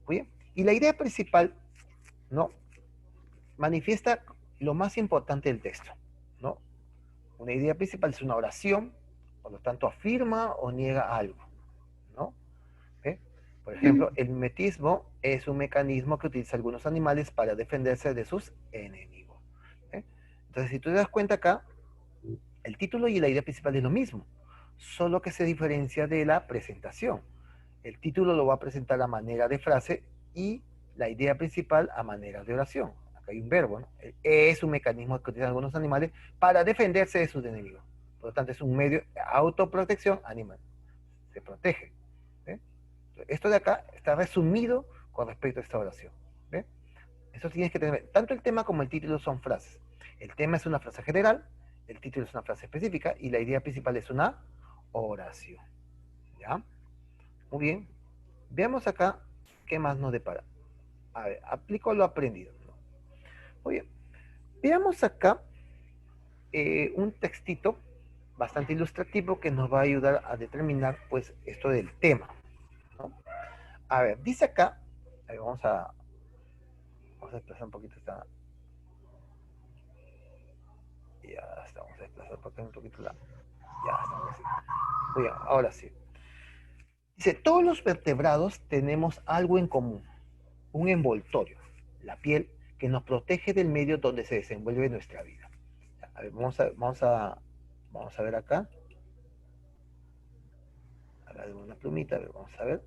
Muy bien. Y la idea principal, ¿no? Manifiesta lo más importante del texto, ¿no? Una idea principal es una oración, por lo tanto afirma o niega algo, ¿no? ¿Eh? Por ejemplo, el mimetismo es un mecanismo que utiliza algunos animales para defenderse de sus enemigos. ¿Eh? Entonces, si tú te das cuenta acá, el título y la idea principal es lo mismo, solo que se diferencia de la presentación. El título lo va a presentar a manera de frase y la idea principal a manera de oración. Acá hay un verbo, ¿no? Es un mecanismo que utilizan algunos animales para defenderse de sus enemigos. Por lo tanto, es un medio de autoprotección animal. Se protege. ¿Eh? Esto de acá está resumido con respecto a esta oración. ¿Ve? Eso tienes que tener. Tanto el tema como el título son frases. El tema es una frase general, el título es una frase específica y la idea principal es una oración. ¿Ya? Muy bien. Veamos acá qué más nos depara. A ver, aplico lo aprendido, ¿no? Muy bien. Veamos acá un textito bastante ilustrativo que nos va a ayudar a determinar pues esto del tema, ¿no? A ver, dice acá, vamos a desplazar un poquito esta, ya está, vamos a desplazar por acá un poquito la, ya está, ahora sí. Muy bien, ahora sí. Dice, todos los vertebrados tenemos algo en común, un envoltorio, la piel que nos protege del medio donde se desenvuelve nuestra vida. A ver, vamos a ver acá. Acá tengo una plumita, a ver, vamos a ver.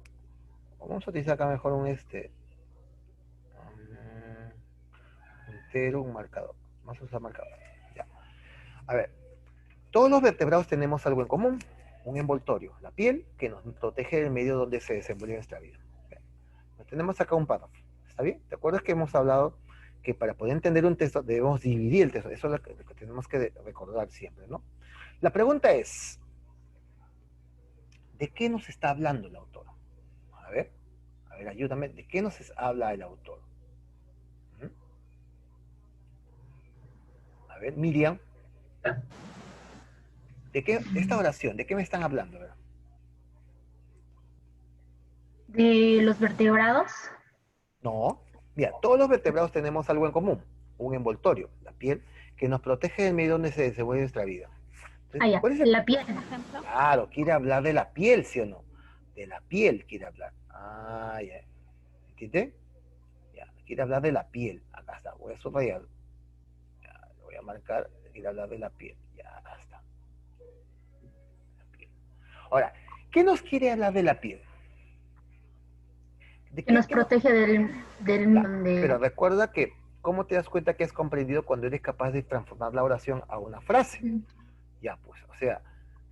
Vamos a utilizar acá mejor un puntero, un marcador. Vamos a usar marcador. Ya. A ver, todos los vertebrados tenemos algo en común, un envoltorio, la piel que nos protege del medio donde se desenvuelve nuestra vida. Bien. Tenemos acá un párrafo. ¿Está bien? ¿Te acuerdas que hemos hablado que para poder entender un texto debemos dividir el texto? Eso es lo que tenemos que recordar siempre, ¿no? La pregunta es, ¿de qué nos está hablando el autor? A ver, ayúdame, ¿de qué nos habla el autor? ¿Mm? A ver, Miriam, ¿de qué esta oración? ¿De qué me están hablando? ¿Verdad? De los vertebrados. No, mira, todos los vertebrados tenemos algo en común, un envoltorio, la piel, que nos protege del medio donde se desenvuelve nuestra vida. Entonces, Ah, ya, ¿cuál es el? la piel. Por ejemplo, Claro, quiere hablar de la piel, ¿sí o no? De la piel quiere hablar. Ah, ya. ¿Entiendes? Ya, quiere hablar de la piel. Acá está, voy a subrayar. Ya, lo voy a marcar, quiere hablar de la piel. Ya está. La piel. Ahora, ¿qué nos quiere hablar de la piel? ¿De Que nos qué nos... protege de... Pero recuerda que, ¿cómo te das cuenta que has comprendido cuando eres capaz de transformar la oración a una frase? Ya, pues, o sea,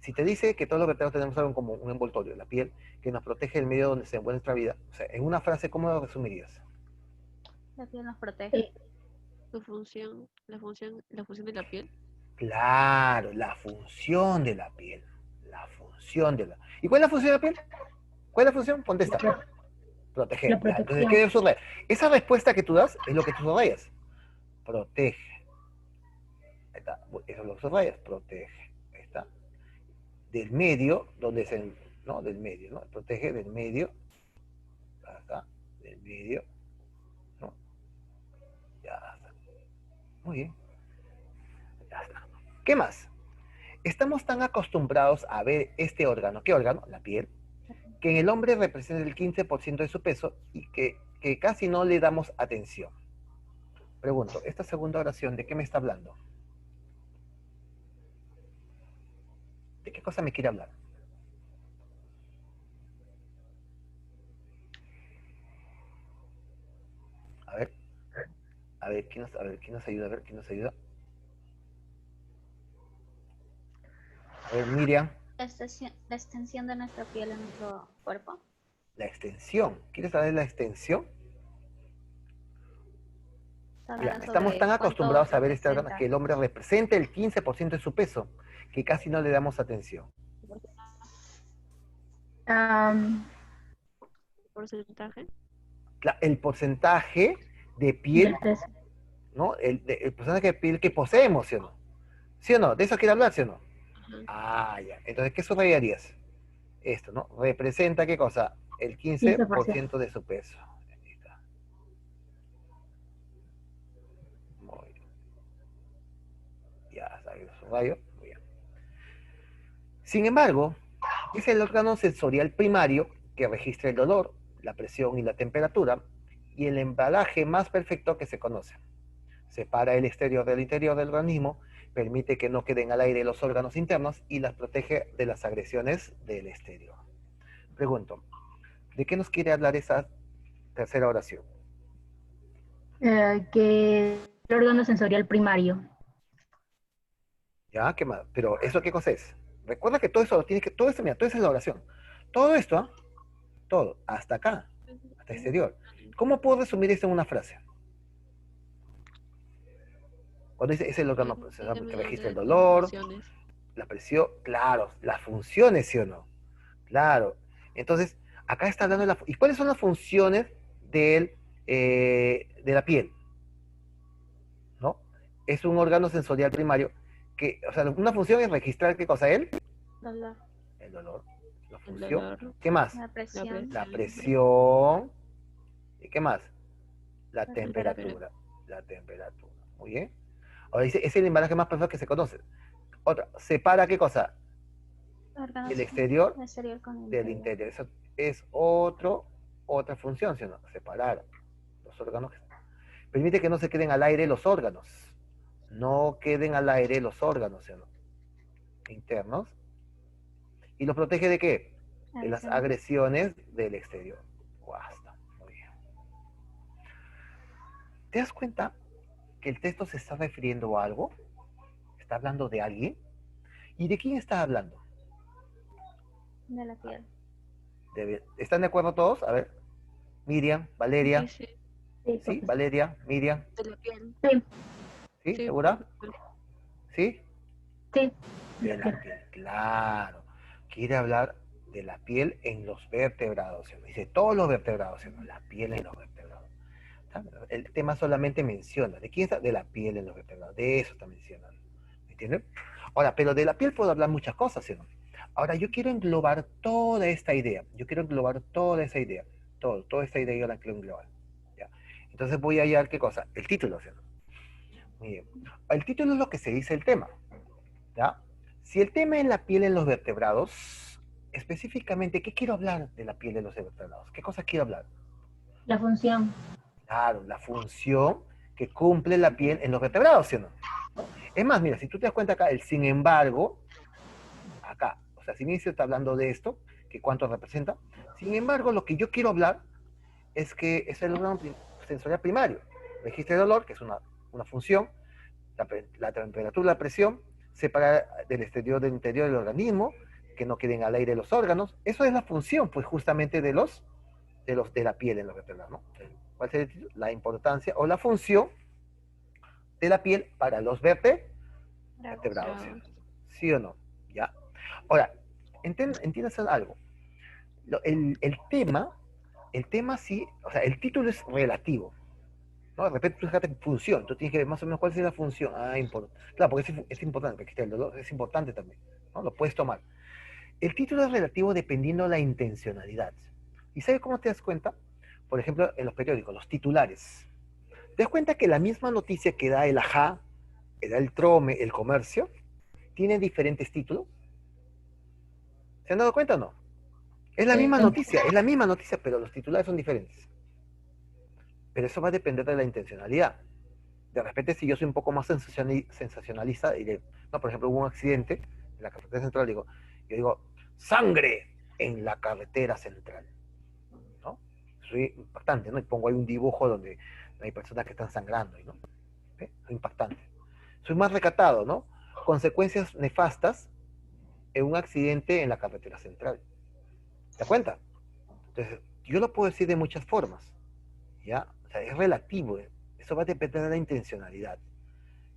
si te dice que todos los vertebrados tenemos algo como un envoltorio, la piel, que nos protege del medio donde se envuelve nuestra vida, o sea, en una frase, ¿cómo lo resumirías? la piel nos protege. eh, La función de la piel. Claro, la función de la piel. La función de la... ¿Y cuál es la función de la piel? ¿Cuál es la función? Contesta. la Proteger. Ya, entonces, ¿qué protección. debes subrayar? Esa respuesta que tú das es lo que tú subrayas. Protege. Ahí está. Eso lo subrayas. Protege. Ahí está. Del medio, donde se... ¿no? Del medio, ¿no? Protege del medio. Acá. Del medio. ¿No? Ya está. Muy bien. Ya está. ¿Qué más? Estamos tan acostumbrados a ver este órgano. ¿Qué órgano? La piel. Que en el hombre representa el 15% de su peso y que casi no le damos atención. Pregunto, esta segunda oración, ¿de qué me está hablando? ¿De qué cosa me quiere hablar? A ver, ¿quién nos ayuda? A ver, ¿quién nos ayuda? A ver, Miriam, La extensión de nuestra piel en nuestro cuerpo. la extensión. ¿Quieres saber la extensión? Está Mira, hablando estamos tan sobre cuánto acostumbrados a ver este órgano que representa el hombre representa el 15% de su peso, que casi no le damos atención. Am, Porcentaje. El porcentaje de del piel, peso. ¿no? El porcentaje de piel que poseemos, ¿sí o no? ¿Sí o no? ¿De eso quiere hablar, sí o no? Ajá. Ah, ya. Entonces, ¿qué subrayarías? Esto, ¿no? Representa, ¿qué cosa? El 15%. 15% de su peso. Subrayo. Muy bien. Sin embargo, es el órgano sensorial primario que registra el dolor, la presión y la temperatura, y el embalaje más perfecto que se conoce. Separa el exterior del interior del organismo, permite que no queden al aire los órganos internos y las protege de las agresiones del exterior. Pregunto, ¿de qué nos quiere hablar esa tercera oración? Que el órgano sensorial primario. ¿Ya? ¿Qué más? Pero ¿eso qué cosa es? Recuerda que todo eso lo tienes que, todo esto, mira, toda esa es la oración. Todo esto, ¿ah? Todo, hasta acá, hasta el exterior. ¿Cómo puedo resumir esto en una frase? Cuando dice, es el órgano que registra el dolor, la presión, claro, las funciones, ¿sí o no? Claro. Entonces, acá está hablando de la... ¿Y cuáles son las funciones de la piel? ¿No? Es un órgano sensorial primario que, o sea, una función es registrar, ¿qué cosa? Dolor. El dolor. La El función. dolor, ¿Qué más? La presión. La presión. ¿Y qué más? La La temperatura. La temperatura. Muy bien. Ahora dice, es el embalaje más perfecto que se conoce. Otra, separa qué cosa? Órganos El exterior con el del interior. Eso es otra función, ¿sí o no? Separar los órganos. Permite que no se queden al aire los órganos. No queden al aire los órganos, ¿sí o no? Internos. ¿Y los protege de qué? De las agresiones del exterior. Basta. Muy bien. ¿Te das cuenta que el texto se está refiriendo a algo? ¿Está hablando de alguien? ¿Y de quién está hablando? De la piel. ¿Están de acuerdo todos? A ver. Miriam, Valeria. Sí, ¿Sí? Valeria, Miriam. de la piel. Sí, ¿Sí? Sí, ¿Segura? ¿Sí? sí. De la piel, claro. Quiere hablar de la piel en los vertebrados. ¿Sí? Dice todos los vertebrados, ¿sí? La piel en los vertebrados. El tema solamente menciona. ¿De quién está? De la piel en los vertebrados. De eso está mencionando. ¿Me entienden? Ahora, pero de la piel puedo hablar muchas cosas, ¿sí? Ahora, yo quiero englobar toda esta idea. Yo quiero englobar toda esa idea. Toda esta idea yo la quiero englobar. ¿Ya? Entonces voy a hallar, ¿qué cosa? El título, ¿sí? Muy bien. El título es lo que se dice el tema. ¿Ya? Si el tema es la piel en los vertebrados, específicamente, ¿qué quiero hablar de la piel en los vertebrados? ¿Qué cosa quiero hablar? La función. Claro, la función que cumple la piel en los vertebrados, ¿sí o no? Es más, mira, si tú te das cuenta acá, el sin embargo, acá, o sea, si me está hablando de esto, que cuánto representa, sin embargo, lo que yo quiero hablar es que es el órgano sensorial primario. Registra de dolor, que es una función, la temperatura, la presión, separar del exterior del interior del organismo, que no queden al aire los órganos. Eso es la función, pues, justamente de la piel en los vertebrados, ¿no? ¿Cuál sería el título? La importancia o la función de la piel para los vertebrados. ¿Sí o no? ¿Ya? Ahora, entiendas algo. El tema sí, o sea, el título es relativo, ¿no? De repente tú fíjate función, tú tienes que ver más o menos cuál es la función. Claro, porque es importante, porque el dolor es importante también, ¿no? Lo puedes tomar. El título es relativo dependiendo de la intencionalidad. ¿Y sabes cómo te das cuenta? Por ejemplo, en los periódicos, los titulares. ¿Te das cuenta que la misma noticia que da el Ajá, que da el Trome, el Comercio, tiene diferentes títulos? ¿Se han dado cuenta o no? Es la misma noticia, pero los titulares son diferentes. Pero eso va a depender de la intencionalidad. De repente, si yo soy un poco más sensacionalista, diré, no, por ejemplo, hubo un accidente en la carretera central, yo digo, sangre en la carretera central, ¿no? Soy impactante, ¿no? Y pongo ahí un dibujo donde hay personas que están sangrando, ¿no? ¿Ve? Soy impactante. Soy más recatado, ¿no? Consecuencias nefastas en un accidente en la carretera central. ¿Te das cuenta? Entonces, yo lo puedo decir de muchas formas, ¿ya? O sea, es relativo, ¿eh? Eso va a depender de la intencionalidad.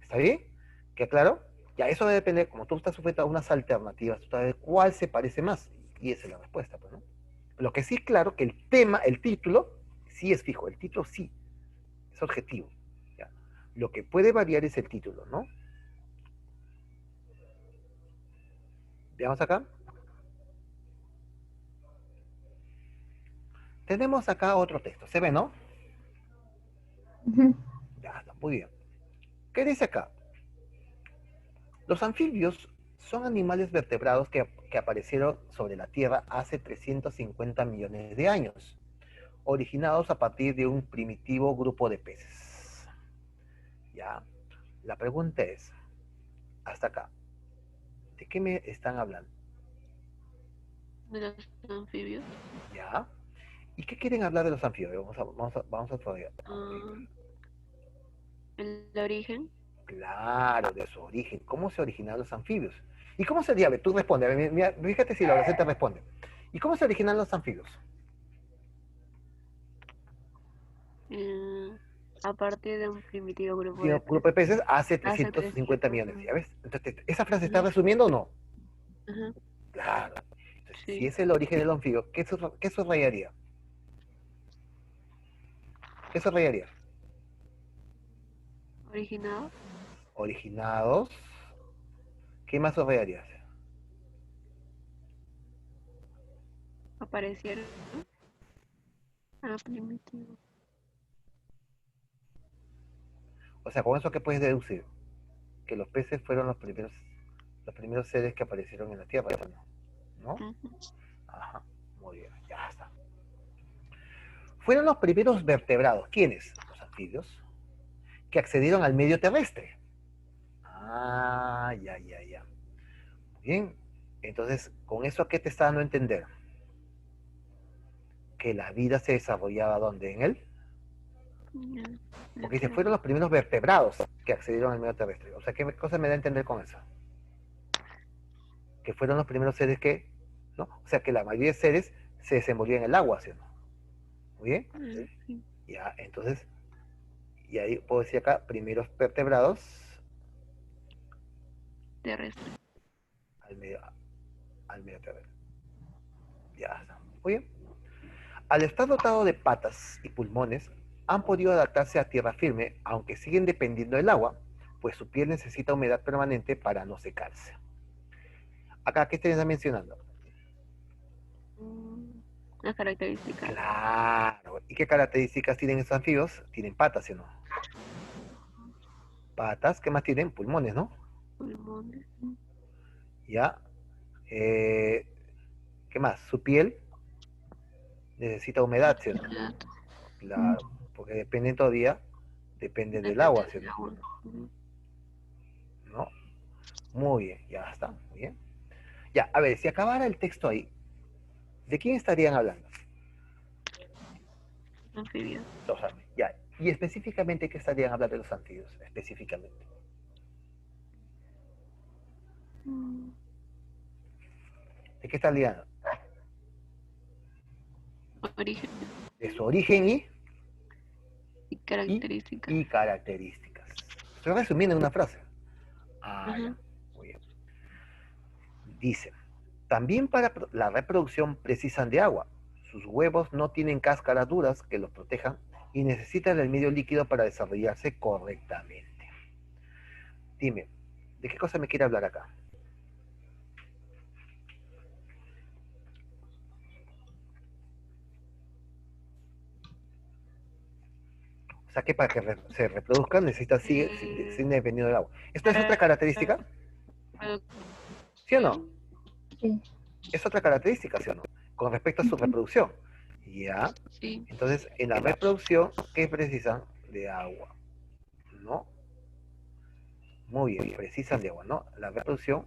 ¿Está bien? ¿Queda claro? Ya, eso va a depender, como tú estás sujeto a unas alternativas, tú sabes cuál se parece más, y esa es la respuesta, pues, ¿no? Lo que sí es claro que el tema, el título, sí es fijo, el título sí, es objetivo, ¿ya? Lo que puede variar es el título, ¿no? Veamos acá. Tenemos acá otro texto, ¿se ve, no? Ya, está muy bien. ¿Qué dice acá? Los anfibios son animales vertebrados que aparecieron sobre la Tierra hace 350 millones de años, originados a partir de un primitivo grupo de peces. Ya, la pregunta es, hasta acá, ¿de qué me están hablando? De los anfibios. ¿Ya? ¿Y qué quieren hablar de los anfibios? Vamos a todavía. El origen. Claro, de su origen. ¿Cómo se originaron los anfibios? ¿Y cómo sería? A ver, tú responde. A ver, mira, fíjate si la oración te responde. ¿Y cómo se originan los anfibios? A partir de un primitivo grupo Tiene de un grupo de peces. peces hace Hace 350 millones. 300. ¿Ya ves? Entonces, ¿esa frase está Ujú. resumiendo o no? Ajá, Claro. Entonces, si sí. es el origen del anfibio, ¿qué subrayaría? ¿Qué subrayaría? Originado. Originados. ¿Qué más subrayarías? Aparecieron. A primitivo. O sea, con eso, ¿qué puedes deducir? Que los peces fueron los primeros seres que aparecieron en la Tierra, ¿eso no? ¿No? Ujú. Ajá, muy bien, ya está. Fueron los primeros vertebrados, ¿quiénes? Los anfibios, que accedieron al medio terrestre. Ah, ya. Muy bien. Entonces, ¿con eso qué te está dando a entender? Que la vida se desarrollaba ¿dónde? ¿En él? Ya, Porque dice, ok. fueron los primeros vertebrados que accedieron al medio terrestre. O sea, ¿qué cosa me da a entender con eso? Que fueron los primeros seres que, ¿no? O sea, que la mayoría de seres se desenvolvían en el agua, ¿sí o no? Muy bien. Sí. Ya, entonces, y ahí puedo decir acá, primeros vertebrados Terrestre. al medio, al medio terrestre. Ya está. Muy bien. Al estar dotado de patas y pulmones, han podido adaptarse a tierra firme, aunque siguen dependiendo del agua, pues su piel necesita humedad permanente para no secarse. Acá, ¿qué te está mencionando? Las características. Claro. ¿Y qué características tienen estos anfibios? Tienen patas, ¿sí o no? Patas, ¿qué más tienen? Pulmones, ¿no? Pulmones. Ya. ¿Qué más? Su piel necesita humedad, ¿sí o no? Humedad. Claro, porque dependen todavía, dependen del Depende agua, ¿sí o del no? agua. Ujú. ¿No? Muy bien, ya está, muy bien. Ya, a ver, si acabara el texto ahí, ¿de quién estarían hablando? Anfibios. Los anfibios, ya. Y específicamente, ¿qué estarían hablando de los anfibios? Específicamente. Mm, ¿De qué estarían? Origen De su origen y y, características. y características. Estoy resumiendo en una frase. Ah, ya, Ajá. muy bien. Dice, también para la reproducción precisan de agua. Sus huevos no tienen cáscaras duras que los protejan y necesitan el medio líquido para desarrollarse correctamente. Dime, ¿de qué cosa me quiere hablar acá? O sea que para que se reproduzcan necesita sin dependiendo del agua. ¿Esto es otra Para característica? ¿Sí o no? producción. Sí. Es otra característica, ¿sí o no? Con respecto a su reproducción. Ya. Sí. Entonces, en la reproducción, ¿qué precisan? De agua. ¿No? Muy bien, precisan de agua, ¿no? La reproducción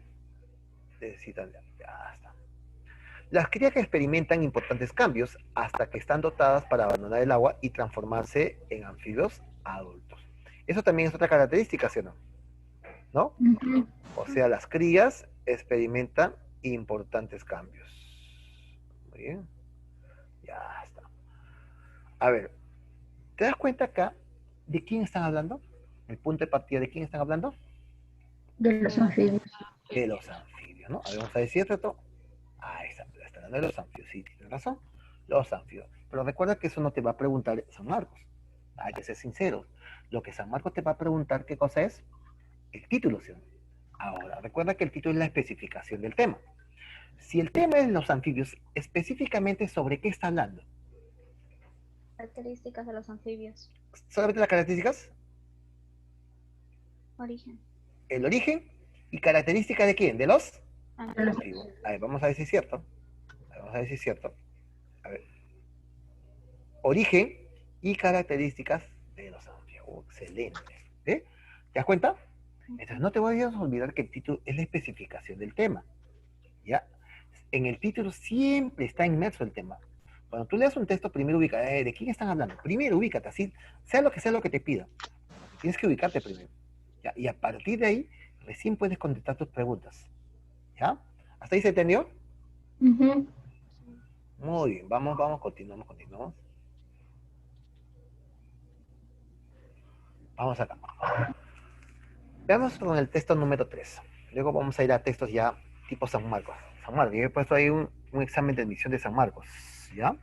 necesitan de agua. Ya está. Las crías que experimentan importantes cambios hasta que están dotadas para abandonar el agua y transformarse en anfibios adultos. Eso también es otra característica, ¿sí o no? ¿No? Ujú. O sea, las crías experimentan importantes cambios. Muy bien. Ya está. A ver, ¿te das cuenta acá de quién están hablando? El punto de partida de quién están hablando? De los anfibios. De los anfibios, ¿no? A ver, vamos a decir esto. Ahí está hablando de los anfibios, sí, tienes razón. Los anfibios. Pero recuerda que eso no te va a preguntar San Marcos. Hay que ser sinceros. Lo que San Marcos te va a preguntar, ¿qué cosa es? El título, ¿sí? Ahora, recuerda que el título es la especificación del tema. Si el tema es los anfibios, específicamente sobre qué está hablando. Características de los anfibios. Solamente las características, Origen. el origen ¿Y característica de quién? ¿De los? Antivirus. Antivirus. A ver, vamos a ver si es cierto. Vamos a ver si es cierto. A ver. Origen y características de los antivirus. Excelente. ¿Ve? ¿Te das cuenta? Entonces no te vayas a olvidar que el título es la especificación del tema. ¿Ya? En el título siempre está inmerso el tema. Cuando tú leas un texto, primero ubica, ¿de quién están hablando? Primero ubícate, así, sea lo que te pida. Tienes que ubicarte primero. ¿Ya? Y a partir de ahí, recién puedes contestar tus preguntas. ¿Ya? ¿Hasta ahí se entendió? Ujú. Muy bien, vamos, continuamos. Vamos acá. Veamos con el texto número 3. Luego vamos a ir a textos ya tipo San Marcos. San Marcos, yo he puesto ahí un examen de admisión de San Marcos. ¿Ya?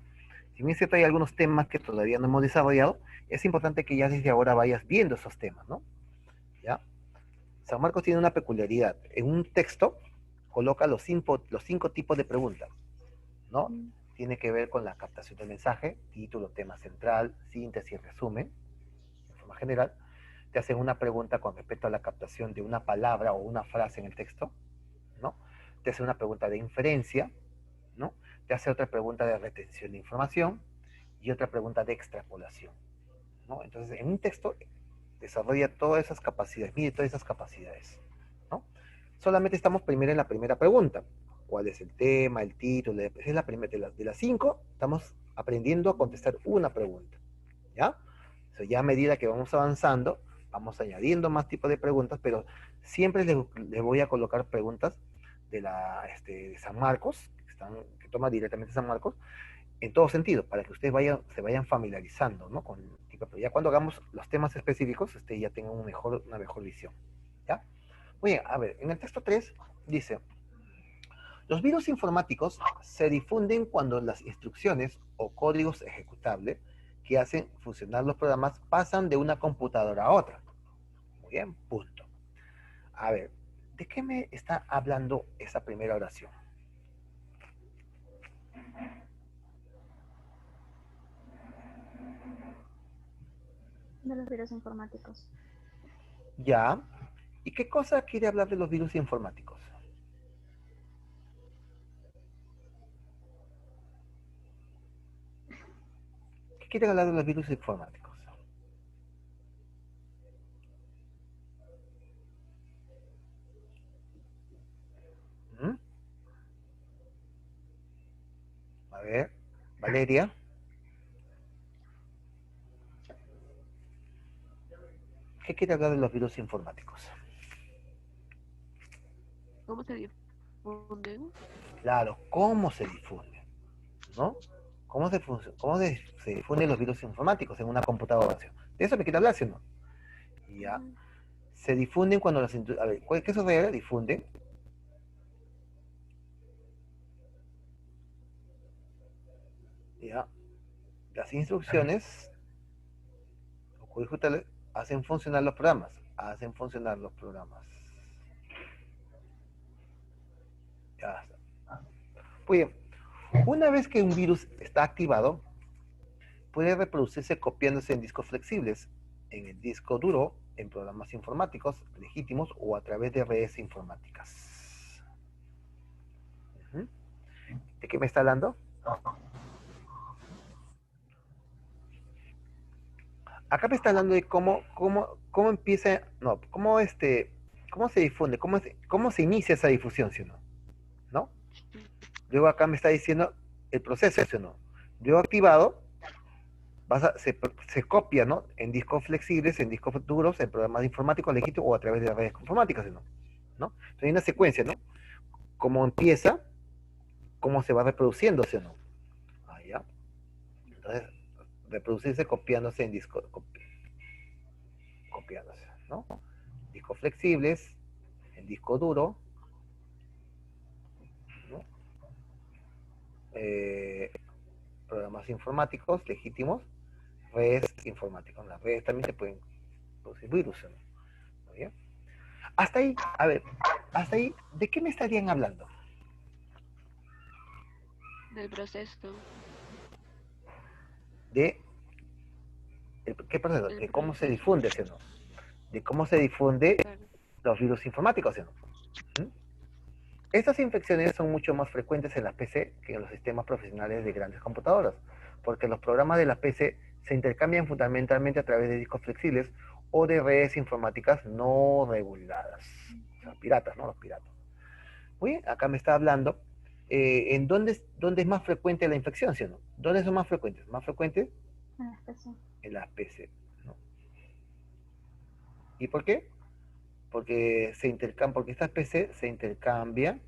Si bien es cierto, hay algunos temas que todavía no hemos desarrollado, es importante que ya desde ahora vayas viendo esos temas, ¿no? ¿Ya? San Marcos tiene una peculiaridad. En un texto coloca los cinco tipos de preguntas, ¿no? Tiene que ver con la captación del mensaje, título, tema central, síntesis, resumen, de forma general. Te hacen una pregunta con respecto a la captación de una palabra o una frase en el texto, ¿no? Te hace una pregunta de inferencia, ¿no? Te hace otra pregunta de retención de información y otra pregunta de extrapolación, ¿no? Entonces, en un texto desarrolla todas esas capacidades, mide todas esas capacidades, ¿no? Solamente estamos primero en la primera pregunta. ¿Cuál es el tema, el título? Es la primera, de las 5, estamos aprendiendo a contestar una pregunta, ¿ya? O sea, ya a medida que vamos avanzando, vamos añadiendo más tipos de preguntas, pero siempre les voy a colocar preguntas de San Marcos, que toma directamente San Marcos, en todo sentido, para que ustedes se vayan familiarizando, ¿no? Con el tipo, pero ya cuando hagamos los temas específicos, ustedes ya tengan una mejor visión, ¿ya? Muy bien, a ver, en el texto 3 dice, los virus informáticos se difunden cuando las instrucciones o códigos ejecutables que hacen funcionar los programas pasan de una computadora a otra. Muy bien, punto. A ver, ¿de qué me está hablando esa primera oración? De los virus informáticos. Ya. ¿Y qué cosa quiere hablar de los virus informáticos? ¿Qué quiere hablar de los virus informáticos? ¿Mm? A ver, Valeria. ¿Qué quiere hablar de los virus informáticos? ¿Cómo se difunden? Claro, ¿cómo se difunden? ¿No? Se difunden los virus informáticos en una computadora? De eso me quiere hablar, ¿sí o no? Ya. Se difunden cuando las... A ver, ¿qué sucede? Difunden. Ya. Las instrucciones o códigos ejecutables hacen funcionar los programas. Hacen funcionar los programas. Ya está. Muy bien. Una vez que un virus está activado, puede reproducirse copiándose en discos flexibles, en el disco duro, en programas informáticos legítimos o a través de redes informáticas. ¿De qué me está hablando? Acá me está hablando de cómo empieza, no, cómo se difunde, cómo se inicia esa difusión, ¿sí o no? ¿No? Luego acá me está diciendo el proceso, ¿sí o no? Luego activado, se copia, ¿no? En discos flexibles, en discos duros, en programas informáticos legítimos o a través de redes informáticas, ¿sí o no? ¿No? Entonces hay una secuencia, ¿no? Cómo empieza, cómo se va reproduciendo, ¿sí o no? Ah, ya. Entonces, reproducirse copiándose en discos, copiándose, ¿no? Discos flexibles, en disco duro, ¿no? Programas informáticos legítimos, redes informáticas. Las redes también se pueden producir virus, ¿no? ¿Muy bien? Hasta ahí, a ver, hasta ahí, ¿de qué me estarían hablando? Del proceso. De, ¿qué proceso? De cómo se difunde, ¿sí o no? De cómo se difunde Claro. los virus informáticos, ¿sí o no? ¿Mm? Estas infecciones son mucho más frecuentes en las PC que en los sistemas profesionales de grandes computadoras, porque los programas de las PC se intercambian fundamentalmente a través de discos flexibles o de redes informáticas no reguladas. O sea, piratas, ¿no? Los piratas. Muy bien, acá me está hablando en dónde es más frecuente la infección, ¿sí o no? ¿Dónde son más frecuentes? Más frecuentes En especial. en las PC, ¿no? ¿Y por qué? Porque estas PC se intercambian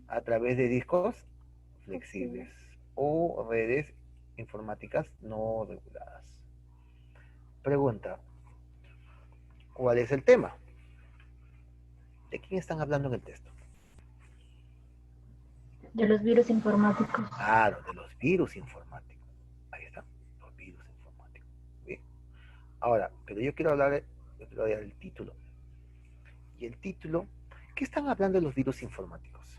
a través de discos flexibles o redes informáticas no reguladas. Pregunta, ¿cuál es el tema? ¿De quién están hablando en el texto? De los virus informáticos. Claro, de los virus informáticos. Ahí está, los virus informáticos. Bien. Ahora, pero yo quiero hablar del título. Y el título, ¿qué están hablando de los virus informáticos?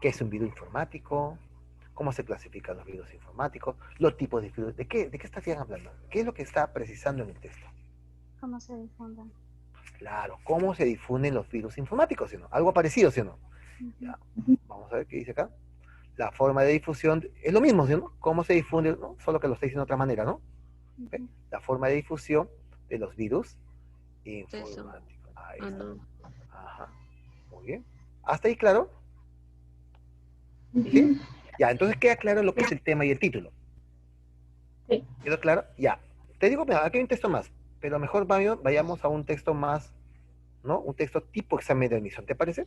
¿Qué es un virus informático? ¿Cómo se clasifican los virus informáticos? Los tipos de virus. ¿De qué estarían hablando? ¿Qué es lo que está precisando en el texto? ¿Cómo se difunden? Claro, ¿cómo se difunden los virus informáticos? ¿Sí o no? Algo parecido, ¿sí o no? Ya, vamos a ver qué dice acá. La forma de difusión es lo mismo, ¿sí o no? ¿Cómo se difunde? ¿No? Solo que lo está diciendo de otra manera, ¿no? ¿Ve? La forma de difusión de los virus informáticos. Ahí está. no. Ajá. Muy bien. ¿Hasta ahí claro? Ujú. ¿Sí? Ya, entonces queda claro lo que es el tema y el título. Sí. ¿Quedó claro? Ya. Te digo, mira, aquí hay un texto más, pero mejor vayamos a un texto más, ¿no? Un texto tipo examen de admisión, ¿te parece?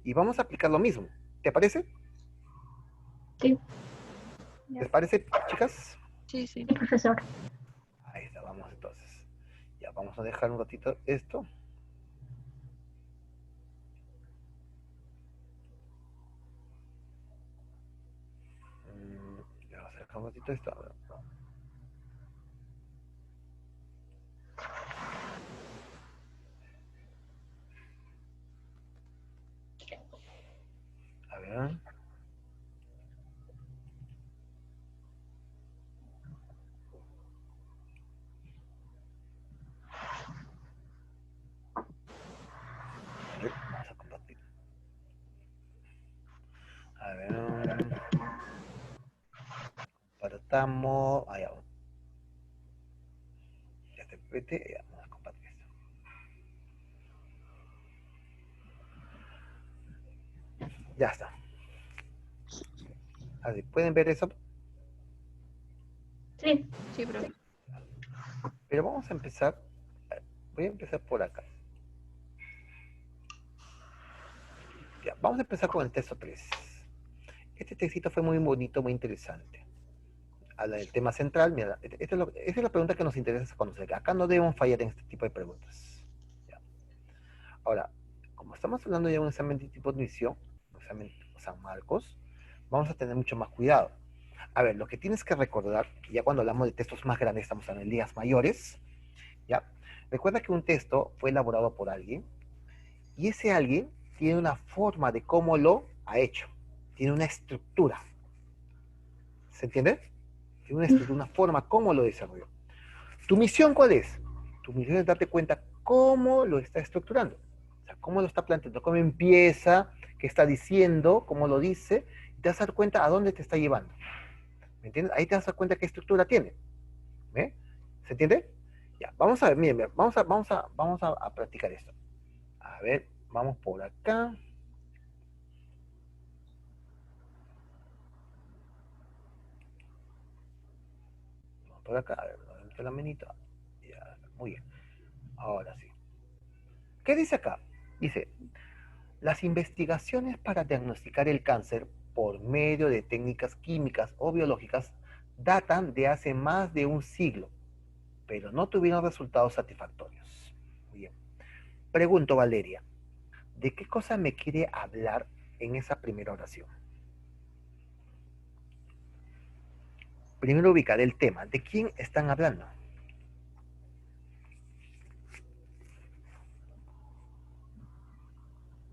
Y vamos a aplicar lo mismo. ¿Te parece? Sí, ¿Les parece, chicas? Sí, sí. sí, profesor. Ahí está, vamos entonces. Ya, vamos a dejar un ratito esto. Ya, vamos a dejar un ratito esto. A ver. A ver. Vamos a compartir. A ver. Compartamos. Allá. Ya te vete. Ya, vamos a compartir esto. Ya está. Así, ¿pueden ver eso? Sí. Sí, profe. Pero vamos a empezar. Voy a empezar por acá. Ya, vamos a empezar con el texto 3. Este textito fue muy bonito, muy interesante. Habla del tema central. Mira, esa es la pregunta que nos interesa conocer. Acá no debemos fallar en este tipo de preguntas. Ya. Ahora, como estamos hablando ya de un examen de tipo admisión, un examen San Marcos, vamos a tener mucho más cuidado. A ver, lo que tienes que recordar, que ya cuando hablamos de textos más grandes, estamos hablando de ligas mayores, ¿ya? Recuerda que un texto fue elaborado por alguien y ese alguien tiene una forma de cómo lo ha hecho, tiene una estructura. ¿Se entiende? Tiene una estructura, una forma, cómo lo desarrolló. ¿Tu misión cuál es? Tu misión es darte cuenta cómo lo está estructurando. O sea, cómo lo está planteando, cómo empieza, qué está diciendo, cómo lo dice, y te vas a dar cuenta a dónde te está llevando. ¿Me entiendes? Ahí te vas a dar cuenta qué estructura tiene. ¿Ve? ¿Se entiende? Ya, vamos a ver, miren, vamos a practicar esto. A ver, vamos por acá. Vamos por acá, a ver, ¿dónde está la menita? Ya, muy bien. Ahora sí. ¿Qué dice acá? Dice, las investigaciones para diagnosticar el cáncer por medio de técnicas químicas o biológicas datan de hace más de un siglo, pero no tuvieron resultados satisfactorios. Muy bien. Pregunto, Valeria, ¿de qué cosa me quiere hablar en esa primera oración? Primero ubicar el tema. ¿De quién están hablando?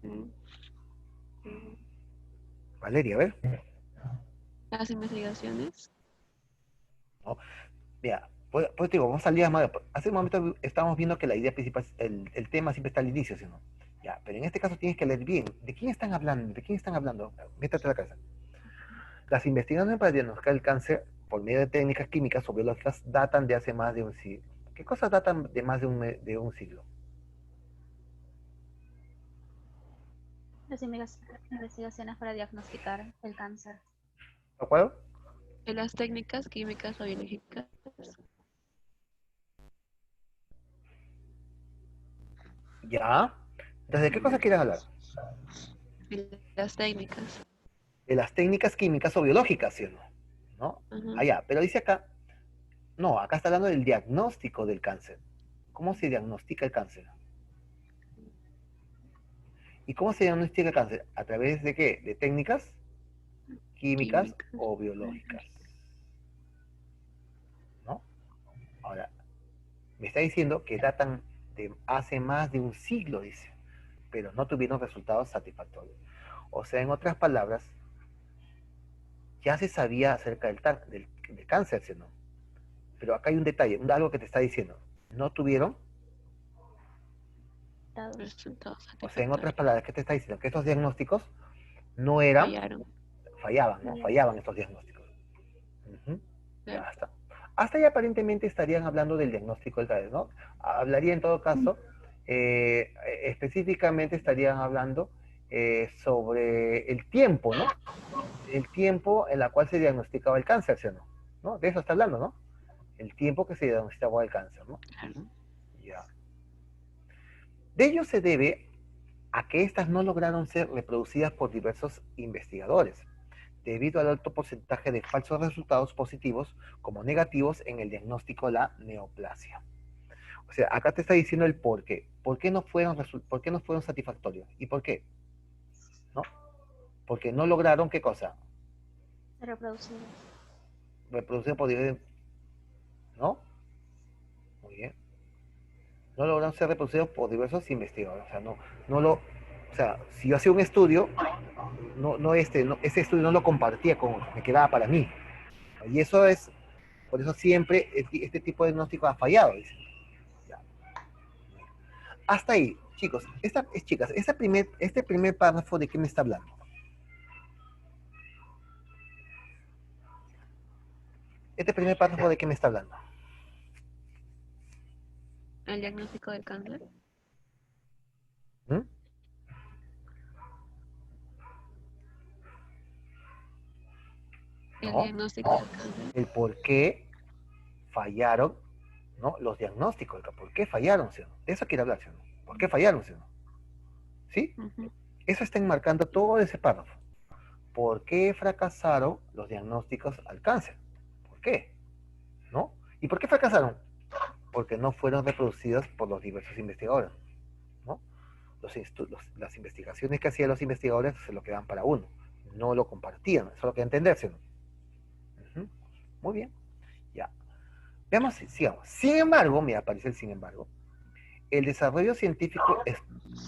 Mm, mm. Valeria, a ver. Las investigaciones. ¿No? Mira, Pues te digo, vamos a salir más. Hace un momento estábamos viendo que la idea principal, el tema siempre está al inicio, ¿sí o no? Ya, pero en este caso tienes que leer bien. ¿De quién están hablando? ¿De quién están hablando? Métete a la cabeza. Las investigaciones para diagnosticar el cáncer por medio de técnicas químicas o biológicas datan de hace más de un siglo. ¿Qué cosas datan de más de un siglo? Las investigaciones para diagnosticar el cáncer. ¿De acuerdo? De las técnicas químicas o biológicas. Ya. Entonces, ¿de qué cosas quieren hablar? De las técnicas. De las técnicas químicas o biológicas, ¿sí o no? ¿No? Ajá. Allá, pero dice acá, no, acá está hablando del diagnóstico del cáncer. ¿Cómo se diagnostica el cáncer? ¿Y cómo se diagnostica el cáncer? ¿A través de qué? ¿De técnicas químicas Químicas. o biológicas? ¿No? Ahora, me está diciendo que datan de hace más de un siglo, dice, pero no tuvieron resultados satisfactorios. O sea, en otras palabras, ya se sabía acerca del cáncer, ¿sí o no? Pero acá hay un detalle, algo que te está diciendo. No tuvieron, Resultados o sea, en otras satisfactorios. palabras, ¿qué te está diciendo? Que estos diagnósticos no eran, Fallaron. fallaban, ¿no? Fallaban estos diagnósticos. Ujú. Claro. Ya está. Hasta ahí aparentemente estarían hablando del diagnóstico del cáncer, ¿no? Hablaría en todo caso, específicamente estarían hablando sobre el tiempo, ¿no? El tiempo en la cual se diagnosticaba el cáncer, ¿sí o no? ¿No? De eso está hablando, ¿no? El tiempo que se diagnosticaba el cáncer, ¿no? Claro. Ya. De ello se debe a que éstas no lograron ser reproducidas por diversos investigadores, debido al alto porcentaje de falsos resultados positivos como negativos en el diagnóstico de la neoplasia. O sea, acá te está diciendo el por qué. ¿Por qué no fueron satisfactorios? ¿Y por qué? ¿No? Porque no lograron, ¿qué cosa? Reproducidos. Reproducir por diversos... ¿No? Muy bien. No lograron ser reproducidos por diversos investigadores. O sea, o sea, si yo hacía un estudio, ese estudio no lo compartía me quedaba para mí. Y eso es, por eso siempre este tipo de diagnóstico ha fallado. Dice. Ya. Hasta ahí, chicos, este primer párrafo, ¿de qué me está hablando? Este primer párrafo, ¿de qué me está hablando? El diagnóstico del cáncer. ¿Mm? El ¿No? diagnóstico del cáncer. El por qué fallaron, ¿no? Los diagnósticos, ¿por qué fallaron? ¿Sí? De eso quiere hablar, ¿sí? ¿Por qué fallaron? ¿Sí? ¿Sí? Ujú. Eso está enmarcando todo ese párrafo. ¿Por qué fracasaron los diagnósticos al cáncer? ¿Por qué? ¿No? ¿Y por qué fracasaron? Porque no fueron reproducidos por los diversos investigadores, ¿no? Las investigaciones que hacían los investigadores se lo quedaban para uno, no lo compartían, eso es lo que entenderse, ¿no? Muy bien, ya. Veamos, sigamos. Sin embargo, mira, aparece el sin embargo, el desarrollo científico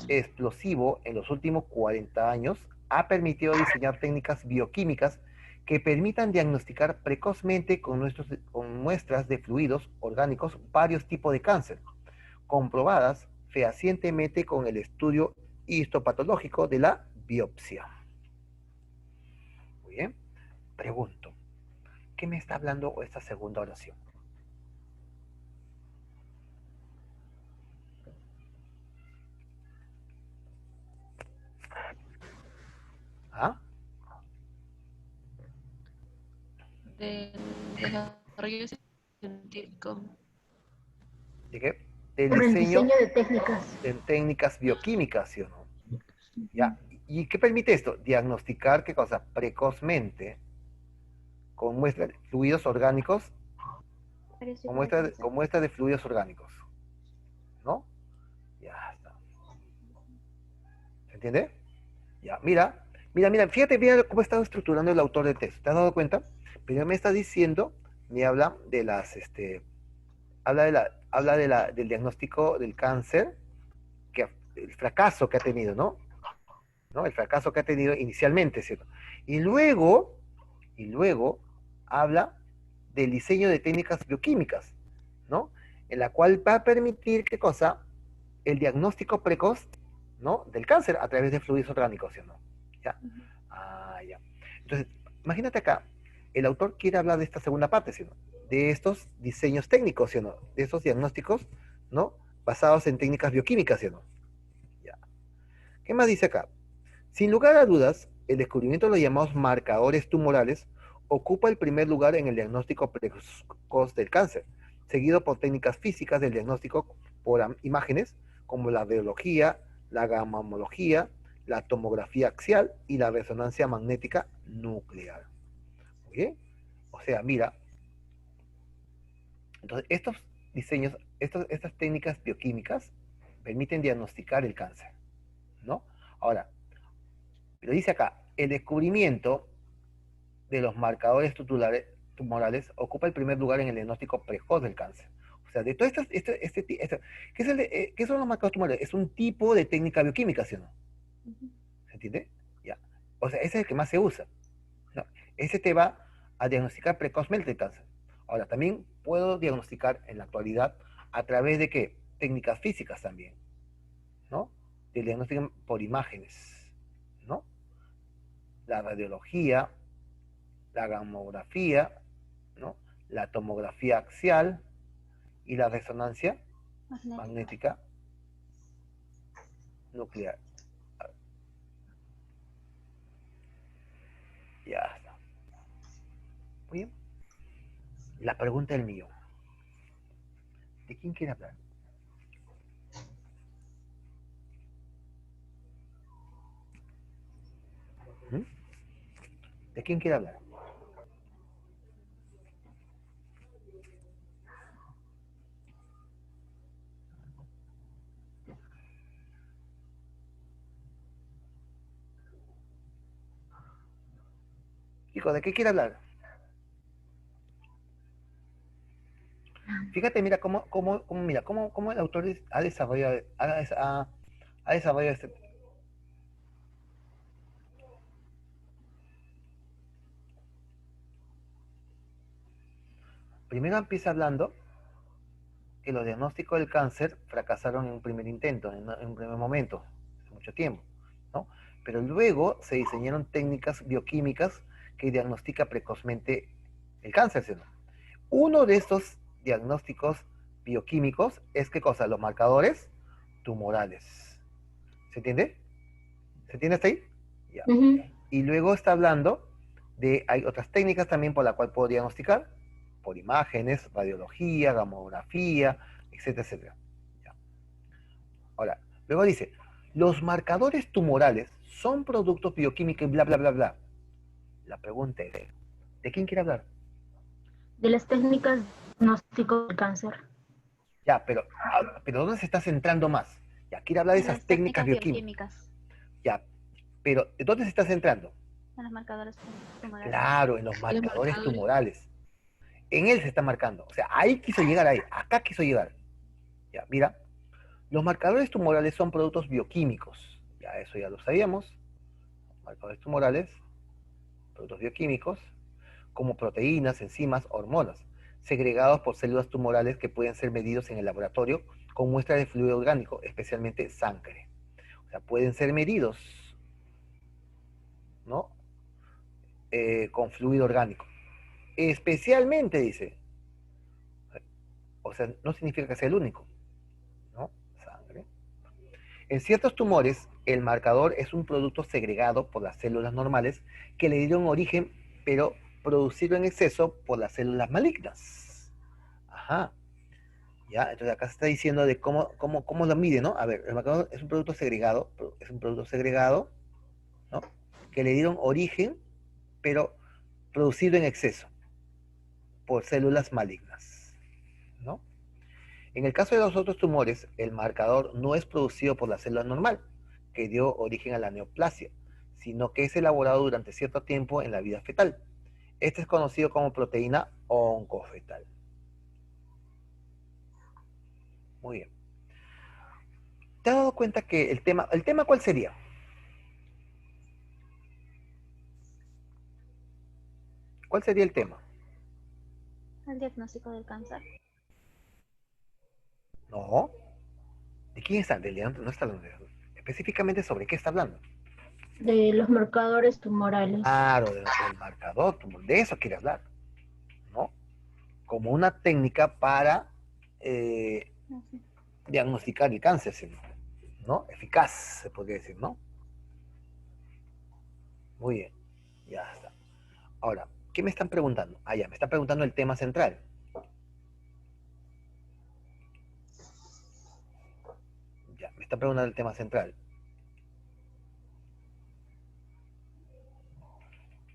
explosivo en los últimos 40 años ha permitido diseñar técnicas bioquímicas que permitan diagnosticar precozmente con muestras de fluidos orgánicos varios tipos de cáncer, comprobadas fehacientemente con el estudio histopatológico de la biopsia. Muy bien. Pregunto, ¿qué me está hablando esta segunda oración? ¿Ah? Del desarrollo científico. ¿De qué? Del Sobre el diseño diseño de técnicas. de técnicas bioquímicas, ¿sí o no? ¿Ya? ¿Y qué permite esto? Diagnosticar, ¿qué cosa? Precozmente, con muestras de fluidos orgánicos, con muestras de fluidos orgánicos, ¿no? Ya está. ¿Se entiende? Ya, mira, fíjate bien cómo está estructurando el autor del texto. ¿Te has dado cuenta? Primero me está diciendo, me habla de las, del diagnóstico del cáncer, el fracaso que ha tenido, ¿no? El fracaso que ha tenido inicialmente, ¿cierto? Y luego habla del diseño de técnicas bioquímicas, ¿no? En la cual va a permitir, ¿qué cosa? El diagnóstico precoz, ¿no? Del cáncer a través de fluidos orgánicos, ¿sí o no? ¿Ya? Ah, ya. Entonces, imagínate acá, el autor quiere hablar de esta segunda parte, ¿sí o no? De estos diseños técnicos, ¿sí o no? De estos diagnósticos, ¿no? Basados en técnicas bioquímicas, ¿sí o no? Ya. ¿Qué más dice acá? Sin lugar a dudas, el descubrimiento de los llamados marcadores tumorales ocupa el primer lugar en el diagnóstico precoz del cáncer, seguido por técnicas físicas del diagnóstico por imágenes como la radiología, la gamamología, la tomografía axial y la resonancia magnética nuclear. ¿Oye? O sea, mira, entonces estos diseños, estas técnicas bioquímicas permiten diagnosticar el cáncer, ¿no? Ahora, pero dice acá, el descubrimiento de los marcadores tumorales ocupa el primer lugar en el diagnóstico precoz del cáncer. O sea, de todas estas, ¿qué son los marcadores tumorales? Es un tipo de técnica bioquímica, ¿sí o no? ¿Se entiende? Ya. O sea, ese es el que más se usa, ¿no? Ese te va a diagnosticar precozmente el cáncer. Ahora, también puedo diagnosticar en la actualidad a través de qué? Técnicas físicas también, ¿no? Del diagnóstico por imágenes, ¿no? La radiología, la gamografía, ¿no? La tomografía axial y la resonancia magnética nuclear. Ya está. Muy bien. La pregunta del millón. ¿De quién quiere hablar? ¿Mm? ¿De quién quiere hablar? Chicos, ¿de qué quiere hablar? Fíjate, mira cómo el autor ha desarrollado, ha desarrollado este. Primero empieza hablando que los diagnósticos del cáncer fracasaron en un primer intento, en un primer momento, hace mucho tiempo, ¿no? Pero luego se diseñaron técnicas bioquímicas que diagnostican precozmente el cáncer, ¿sí? Uno de estos diagnósticos bioquímicos es, ¿qué cosa? Los marcadores tumorales. ¿Se entiende? ¿Se entiende hasta ahí? Ya. Ujú. Y luego está hablando de, hay otras técnicas también por la cual puedo diagnosticar, por imágenes, radiología, gamografía, etcétera, etcétera. Ya. Ahora, luego dice, los marcadores tumorales son productos bioquímicos y bla, bla, bla, bla. La pregunta es, ¿de quién quiere hablar? De las técnicas de diagnóstico del cáncer. Ya, pero ¿dónde se está centrando más? Ya, quiere hablar de En esas las técnicas técnicas bioquímicas. bioquímicas, Ya, pero ¿dónde se está centrando? en los marcadores tumorales. Claro, en los Sí, los marcadores marcadores. tumorales. En él se está marcando. O sea, ahí quiso llegar ahí, acá quiso llegar. Ya, mira, los marcadores tumorales son productos bioquímicos. Ya, eso ya lo sabíamos. Marcadores tumorales, productos bioquímicos, como proteínas, enzimas, hormonas, segregados por células tumorales que pueden ser medidos en el laboratorio con muestras de fluido orgánico, especialmente sangre. O sea, pueden ser medidos, ¿no? Con fluido orgánico. Especialmente, dice. O sea, no significa que sea el único, ¿no? Sangre. En ciertos tumores, el marcador es un producto segregado por las células normales que le dieron origen, pero producido en exceso por las células malignas. Ajá. Ya, entonces acá se está diciendo de cómo lo mide, ¿no? A ver, el marcador es un producto segregado, ¿no? Que le dieron origen, pero producido en exceso por células malignas, ¿no? En el caso de los otros tumores, el marcador no es producido por la célula normal, que dio origen a la neoplasia, sino que es elaborado durante cierto tiempo en la vida fetal. Este es conocido como proteína oncofetal. Muy bien. ¿Te has dado cuenta que el tema cuál sería? ¿Cuál sería el tema? El diagnóstico del cáncer. No. ¿De quién está? No está hablando específicamente sobre qué está hablando. De los marcadores tumorales. Claro, del marcador, de eso quiere hablar, ¿no? Como una técnica para diagnosticar el cáncer, ¿no? Eficaz, se podría decir, ¿no? Muy bien, ya está. Ahora, ¿qué me están preguntando? Ah, ya, me están preguntando el tema central. Ya, me están preguntando el tema central.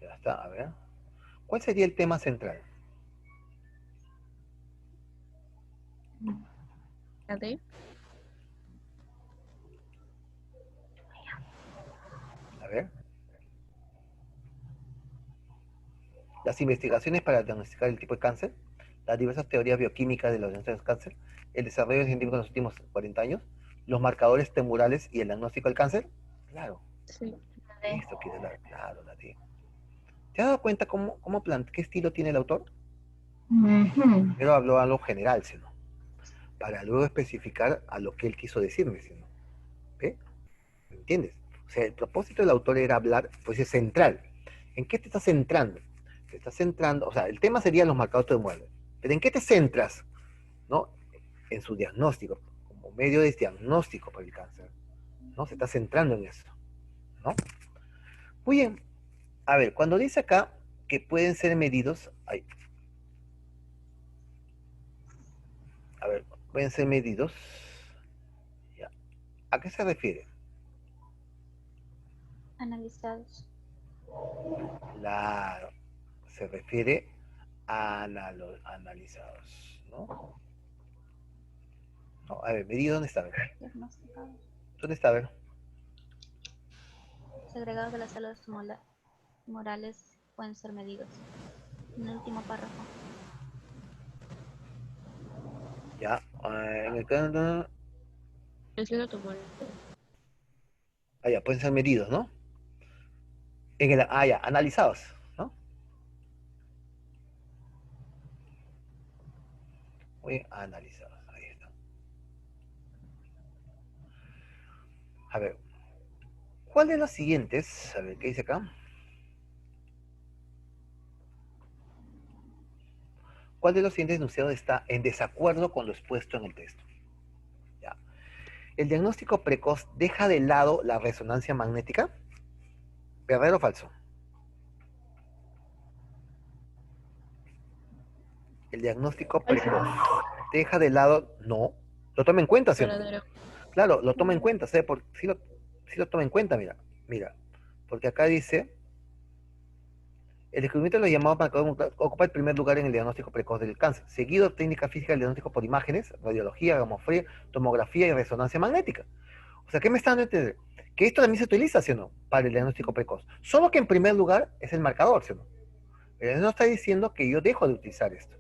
Ya está, a ver. ¿Cuál sería el tema central? ¿La de? A ver. Las investigaciones para diagnosticar el tipo de cáncer, las diversas teorías bioquímicas de los diagnósticos de cáncer, el desarrollo científico en los últimos 40 años, los marcadores tumorales y el diagnóstico del cáncer. Claro, Sí. esto quiere hablar, claro, la de. ¿Te has dado cuenta qué estilo tiene el autor? Ujú. Primero habló algo general, ¿no? Para luego especificar a lo que él quiso decirme, ¿no? ¿Ve? ¿Me entiendes? O sea, el propósito del autor era hablar, pues es central. ¿En qué te estás centrando? Te estás centrando, o sea, el tema sería los marcadores tumorales. Pero ¿en qué te centras? ¿No? En su diagnóstico, como medio de diagnóstico para el cáncer, ¿no? Se está centrando en eso, ¿no? Muy bien. A ver, cuando dice acá que pueden ser medidos, a ver, pueden ser medidos, ya. ¿A qué se refiere? Analizados. Claro, se refiere a analizados, ¿no? No, a ver, medido, ¿dónde está? A ver, Diagnosticados. ¿dónde está? A ver, Segregados de las células tumorales pueden ser medidos. En el último párrafo. ya, en el caso, Menciona tumor. ya, pueden ser medidos, ¿no? Ya, analizados, ¿no? Muy bien, analizados, ahí está. A ver, ¿cuál de los siguientes? A ver, ¿qué dice acá? ¿Cuál de los siguientes enunciados está en desacuerdo con lo expuesto en el texto? Ya. ¿El diagnóstico precoz deja de lado la resonancia magnética? ¿Verdadero o falso? El diagnóstico precoz deja de lado, no. Lo toma en cuenta, ¿sí o no? Verdadero. Claro, lo toma en cuenta, ¿sí? Sí lo toma en cuenta, mira. Porque acá dice, el descubrimiento de los llamados marcadores ocupa el primer lugar en el diagnóstico precoz del cáncer, seguido de técnica física del diagnóstico por imágenes, radiología, gamofría, tomografía y resonancia magnética. O sea, ¿qué me está dando a entender? Que esto también se utiliza, ¿sí o no? Para el diagnóstico precoz. Solo que en primer lugar es el marcador, ¿sí o no? Pero no está diciendo que yo dejo de utilizar esto.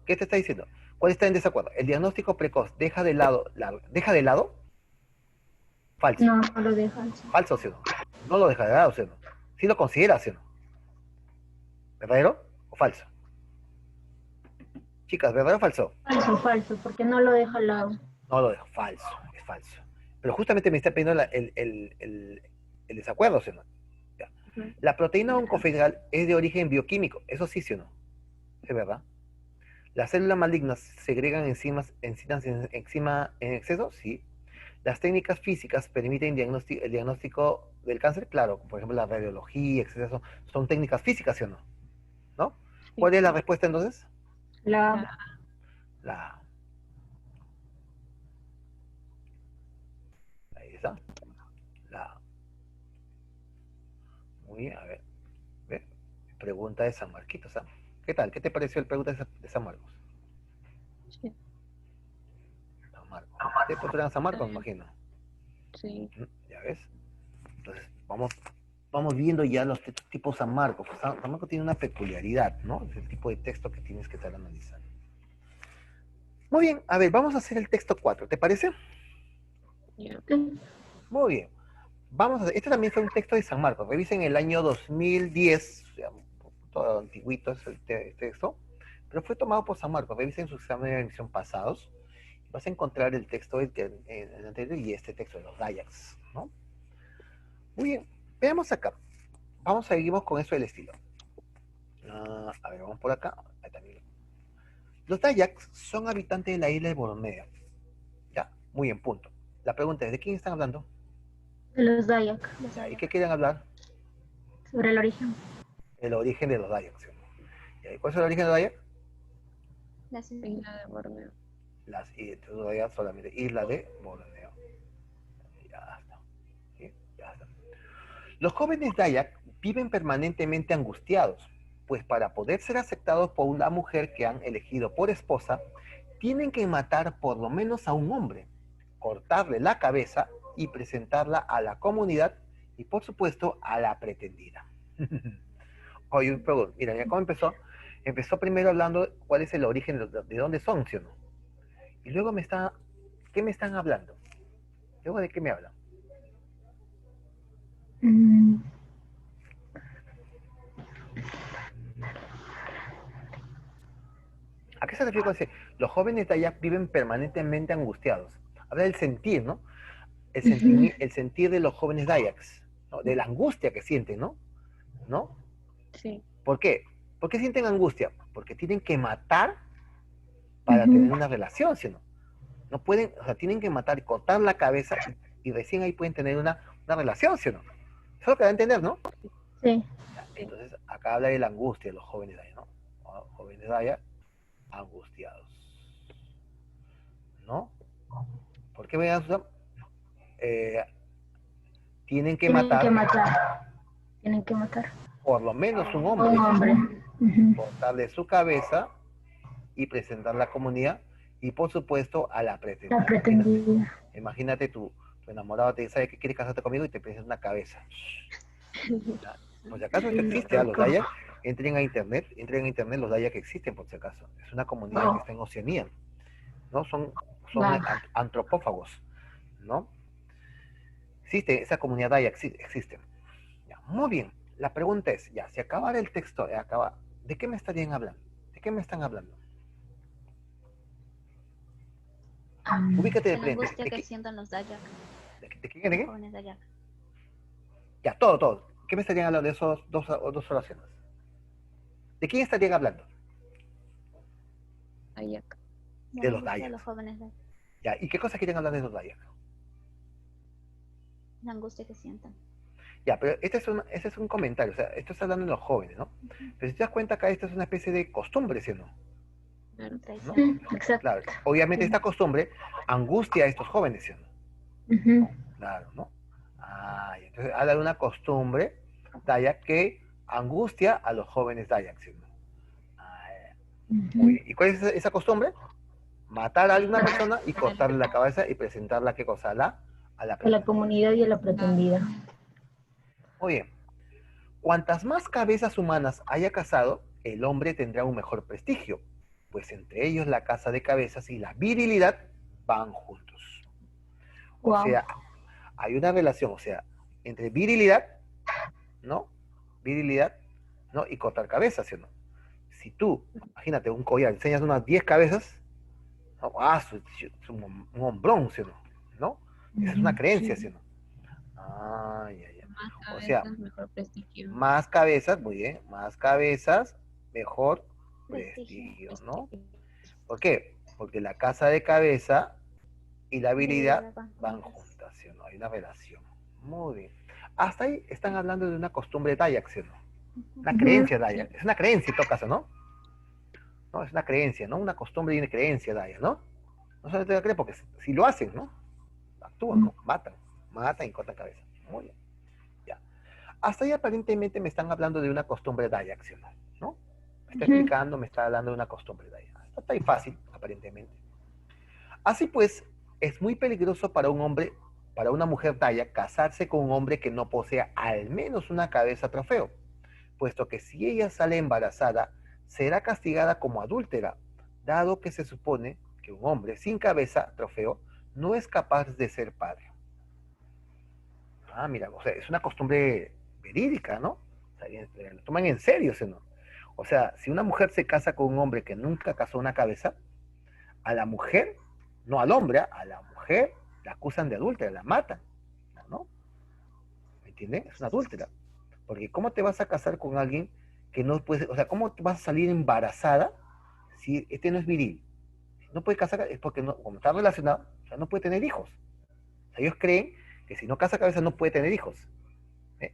¿Qué te está diciendo? ¿Cuál está en desacuerdo? ¿El diagnóstico precoz deja de lado? Falso. No, no lo dejan. Falso, ¿sí o no? No lo deja de lado, ¿sí o no? Sí lo considera, ¿sí o no? ¿Verdadero o falso? Chicas, ¿verdadero o falso? Falso, falso, porque no lo deja al lado. No lo dejo, falso, es falso. Pero justamente me está pidiendo el desacuerdo, ¿sí o no? Ya. La proteína oncofetal es de origen bioquímico, eso sí, ¿sí o no? Es verdad. ¿Las células malignas segregan enzimas en exceso? Sí. ¿Las técnicas físicas permiten el diagnóstico del cáncer? Claro, por ejemplo, la radiología, etcétera, son técnicas físicas, ¿sí o no? ¿No? ¿Cuál es la respuesta entonces? La La Ahí está. Muy bien, a ver. Ve. Pregunta de San Marquitos. ¿Qué tal? ¿Qué te pareció el pregunta de San Marcos? Sí. San Marcos. ¿Ustedes postulan San Marcos, me imagino? Sí. ¿Ya ves? Entonces, vamos viendo ya los tipos San Marcos. San Marcos tiene una peculiaridad, ¿no? Es el tipo de texto que tienes que estar analizando. Muy bien, a ver, vamos a hacer el texto 4, ¿te parece? Ya. Muy bien. Vamos a hacer, este también fue un texto de San Marcos. Revisen el año 2010, todo antiguito es el texto, pero fue tomado por San Marcos. Revisen sus exámenes de admisión pasados. Vas a encontrar el texto en el anterior y este texto de los Dayaks, ¿no? Muy bien, veamos acá. Seguimos con eso del estilo. A ver, vamos por acá. Ahí también. Los Dayaks son habitantes de la isla de Borneo. Ya, muy bien, punto. La pregunta es, ¿de quién están hablando? De los Dayak, Los ¿Y Dayak. qué quieren hablar? sobre el origen. El origen de los Dayaks. ¿Sí? ¿Cuál es el origen de los Dayak? Las Isla de Borneo. Los Dayak solamente, isla de Borneo. Ya está. ¿Sí? Ya está. Los jóvenes Dayak viven permanentemente angustiados, pues para poder ser aceptados por una mujer que han elegido por esposa, tienen que matar por lo menos a un hombre, cortarle la cabeza y presentarla a la comunidad y, por supuesto, a la pretendida. Oye, pero mira, ya cómo empezó. Empezó primero hablando cuál es el origen, de dónde son, ¿sí o no? Y luego ¿qué me están hablando? ¿Luego de qué me hablan? Mm, ¿A qué se refiere con ese? Los jóvenes de allá viven permanentemente angustiados. Habla del sentir, ¿no? ujú, El sentir de los jóvenes Dayaks, ¿no? De la angustia que sienten, ¿no? ¿No? Sí. ¿Por qué? ¿Por qué sienten angustia? Porque tienen que matar para ujú. tener una relación, ¿sí o no? No pueden, o sea, tienen que matar y cortar la cabeza y recién ahí pueden tener una relación, ¿sí o no? Eso es lo que da a entender, ¿no? Sí. Ya, Sí. entonces, acá habla de la angustia de los jóvenes Dayak, ¿no? Jóvenes Dayak angustiados, ¿no? ¿Por qué me eh, tienen que Tienen que matar matar. Tienen que matar por lo menos un a un hombre, hombre. Ujú. cortarle su cabeza y presentar la comunidad y por supuesto a la La pretendida. pretendida. Imagínate tu enamorado te dice que quiere casarte conmigo y te presenta una cabeza. ¿Ya? Por si acaso esto existe, ¿ah? Los Dayak, entren a internet los Dayak que existen por si acaso. Es una comunidad que Oh, está en Oceanía, ¿no? Son wow. antropófagos, ¿no? Existe, esa comunidad Dayak existe. Ya, muy bien. La pregunta es, ya, si acabara el texto, ¿de qué me estarían hablando? ¿De qué me están hablando? Ubícate de De la frente. angustia que sientan los Dayak, ¿De quién? ¿De los qué? jóvenes Dayak. Ya, todo. ¿Qué me estarían hablando de esos dos oraciones? ¿De quién estarían hablando? Ayak. De De la los angustia de Dayak. los jóvenes Dayak. Ya, ¿y qué cosa quieren hablar de los Dayak? La angustia que sientan. Ya, pero este es un comentario, o sea, esto está hablando de los jóvenes, ¿no? Pero si te das cuenta acá, esto es una especie de costumbre, ¿sí o no? Claro. Tradición. Exacto. Claro, obviamente esta costumbre angustia a estos jóvenes, ¿sí o no? Ujú, Claro, ¿no? Y entonces habla de una costumbre Dayak que angustia a los jóvenes Dayak, ¿sí o no? Muy ujú. bien. ¿Y cuál es esa costumbre? Matar a una persona y cortarle la cabeza y presentarla, ¿qué cosa? A la A la pretendida. comunidad y a la pretendida. Muy bien. Cuantas más cabezas humanas haya cazado, el hombre tendrá un mejor prestigio, pues entre ellos la caza de cabezas y la virilidad van juntos. O Wow. sea, hay una relación, o sea, entre virilidad, ¿no? Virilidad, ¿no? Y cortar cabezas, ¿sí o no? Si tú, imagínate, un collar, enseñas unas 10 cabezas, ¿no? Es un hombrón, ¿sí o no? ¿No? Esa es una creencia, ¿sí o no? Ya. Más O sea, cabezas, mejor prestigio. más cabezas, muy bien, más cabezas, mejor Prestigio. prestigio, ¿no? Prestigio. ¿Por qué? Porque la casa de cabeza y la habilidad Virilidad van juntas. juntas, ¿sí o no? Hay una relación. Muy bien. Hasta ahí están hablando de una costumbre Dayak, ¿sí o no? Una creencia Sí. Dayak. Es una creencia en todo caso, ¿no? No, es una creencia, ¿no? Una costumbre y una creencia Dayak, ¿no? No solamente la creen porque si lo hacen, ¿no? Actúan, ¿no? Matan y cortan cabeza. Muy bien. Ya. Hasta ahí aparentemente me están hablando de una costumbre Dayak, ¿sí o no? ¿No? Me está explicando, me está hablando de una costumbre Dayak. Está ahí fácil, aparentemente. Así pues, es muy peligroso para un hombre, para una mujer Dayak, casarse con un hombre que no posea al menos una cabeza trofeo, puesto que si ella sale embarazada, será castigada como adúltera, dado que se supone que un hombre sin cabeza trofeo no es capaz de ser padre. Mira, o sea, es una costumbre verídica, ¿no? O sea, lo toman en serio, ¿sí, no? O sea, si una mujer se casa con un hombre que nunca casó una cabeza, a la mujer, no al hombre, a la mujer la acusan de adúltera, la matan, ¿no? ¿Me entiendes? Es una adúltera. Porque ¿cómo te vas a casar con alguien que no puede, o sea, cómo vas a salir embarazada si este no es viril? No puede casar, es porque no, como está relacionado, o sea, no puede tener hijos. O sea, ellos creen que si no casa cabeza no puede tener hijos.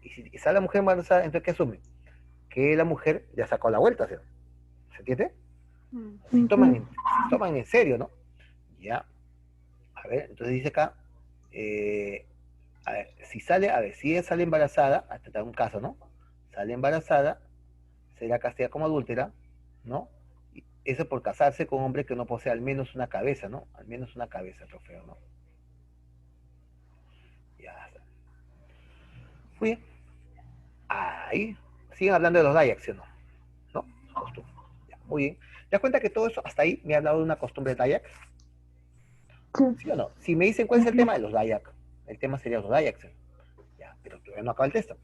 Y si sale la mujer embarazada, entonces ¿qué asumen? Que la mujer ya sacó la vuelta, ¿sí? ¿Se entiende? Si toman en serio, ¿no? Ya. A ver, entonces dice acá, a ver, si ella sale embarazada, hasta dar un caso, ¿no? Sale embarazada, será castigada como adúltera, ¿no? Y eso por casarse con un hombre que no posee al menos una cabeza, ¿no? Al menos una cabeza, trofeo, ¿no? Ya está. Muy bien. Ahí. Siguen hablando de los Dayak, ¿sí o no? ¿No? Costumbre. Ya, muy bien. ¿Te das cuenta que todo eso, hasta ahí, me ha hablado de una costumbre Dayak? ¿Sí o no? Si me dicen cuál es el tema de los Dayak, el tema sería los Dayak, ¿sí? Ya, pero todavía no acaba el texto.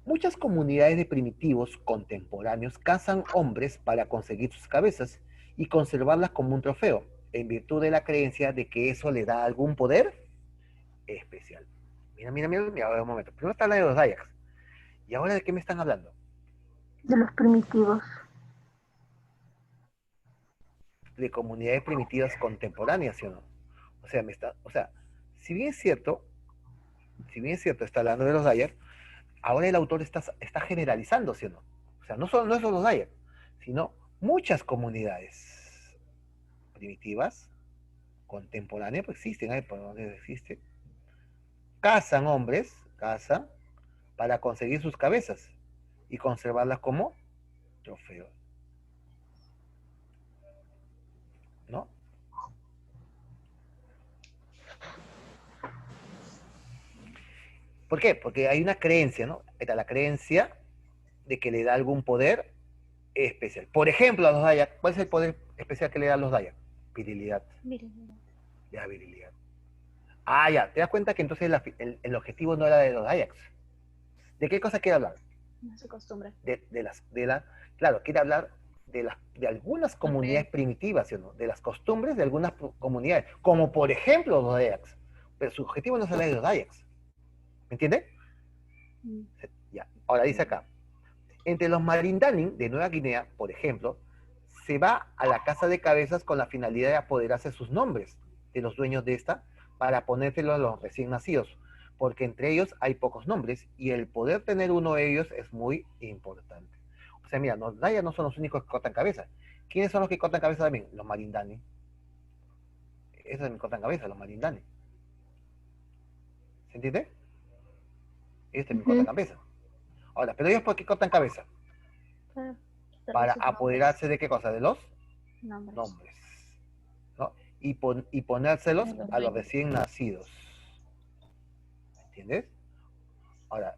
Muchas comunidades de primitivos contemporáneos cazan hombres para conseguir sus cabezas y conservarlas como un trofeo, en virtud de la creencia de que eso le da algún poder especial. Mira, a ver, un momento. Primero está hablando de los Dayaks. ¿Y ahora de qué me están hablando? De los primitivos. De comunidades primitivas contemporáneas, ¿sí o no? O sea, si bien es cierto, está hablando de los Dayak, ahora el autor está generalizando, ¿sí o no? O sea, no solo los Dayak, sino muchas comunidades primitivas, contemporáneas, pues existen, ¿eh? ¿Por dónde existe? Cazan hombres, para conseguir sus cabezas y conservarlas como trofeo, ¿no? ¿Por qué? Porque hay una creencia, ¿no? Está la creencia de que le da algún poder especial. Por ejemplo, a los Dayak, ¿cuál es el poder especial que le da a los Dayak? Virilidad. Virilidad. Ya, virilidad. Ah, ya, te das cuenta que entonces el objetivo no era de los Dayaks. ¿De qué cosa quiere hablar? No se acostumbra. Claro, quiere hablar de algunas comunidades primitivas, ¿sí o no? De las costumbres de algunas comunidades, como por ejemplo los Dayaks. Pero su objetivo no es hablar de los Dayaks. ¿Me entiende? Ya. Ahora dice acá, entre los Marindanin de Nueva Guinea, por ejemplo, se va a la casa de cabezas con la finalidad de apoderarse sus nombres de los dueños de esta para ponérselos a los recién nacidos, porque entre ellos hay pocos nombres y el poder tener uno de ellos es muy importante. O sea, mira, los Dayas no son los únicos que cortan cabeza. ¿Quiénes son los que cortan cabeza también? Los Marindani. Esos también cortan cabeza, los Marindani. ¿Se entiende? Ellos también cortan cabeza. Ahora, ¿pero ellos por qué cortan cabeza? Para apoderarse de qué cosa, de los nombres, ¿no? Y ponérselos a los recién nacidos. ¿Entiendes? Ahora,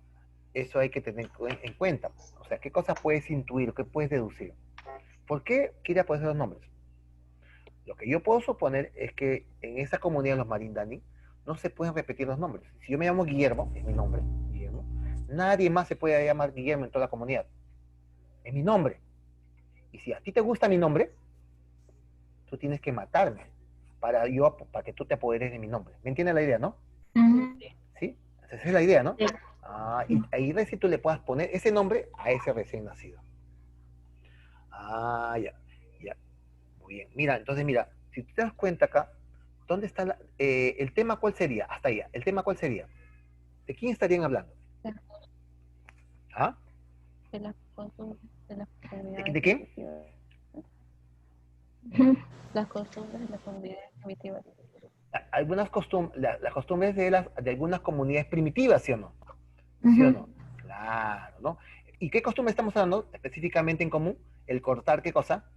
eso hay que tener en cuenta. O sea, ¿qué cosas puedes intuir? ¿Qué puedes deducir? ¿Por qué quiere apoderarse de los nombres? Lo que yo puedo suponer es que en esa comunidad de los Marindani no se pueden repetir los nombres. Si yo me llamo Guillermo, es mi nombre, Guillermo, nadie más se puede llamar Guillermo en toda la comunidad. Es mi nombre. Y si a ti te gusta mi nombre, tú tienes que matarme para que tú te apoderes de mi nombre. ¿Me entiendes la idea, no? ¿Sí? Esa es la idea, ¿no? Sí. Y ahí recién tú le puedas poner ese nombre a ese recién nacido. Ya. Muy bien. Entonces, si tú te das cuenta acá, ¿dónde está el tema? ¿Cuál sería? Hasta ahí. ¿El tema cuál sería? ¿De quién estarían hablando? ¿Ah? De las costumbres de las comunidades ¿De quién? primitivas. Las costumbres de las comunidades primitivas. Las costumbres de algunas comunidades primitivas, ¿sí o no? ¿Sí o no? Claro, ¿no? ¿Y qué costumbre estamos hablando específicamente en común? El cortar, ¿qué cosa?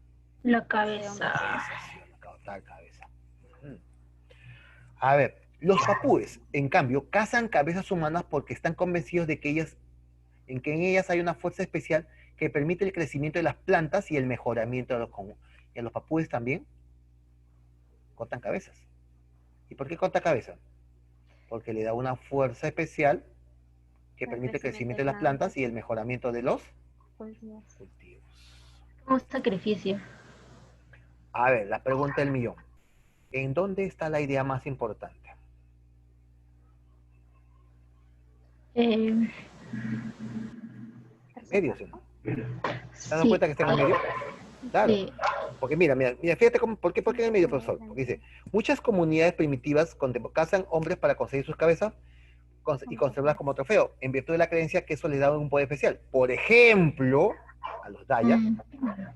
La cabeza. Cortar cabeza. A ver, los papúes, en cambio, cazan cabezas humanas porque están convencidos de que en ellas hay una fuerza especial que permite el crecimiento de las plantas y el mejoramiento de los comunes. Y a los papúes también cortan cabezas. ¿Y por qué corta cabeza? Porque le da una fuerza especial que permite el crecimiento de las plantas y el mejoramiento de los cultivos. Un sacrificio. A ver, la pregunta del millón. ¿En dónde está la idea más importante? Eh, En medio, ¿sí? ¿Te has dado sí, cuenta que está en el medio? Claro. sí. Porque mira, fíjate ¿por qué en el medio, profesor? Porque dice, muchas comunidades primitivas cazan hombres para conseguir sus cabezas y conservarlas como trofeo, en virtud de la creencia que eso les da un poder especial. Por ejemplo, a los Dayak, Mm,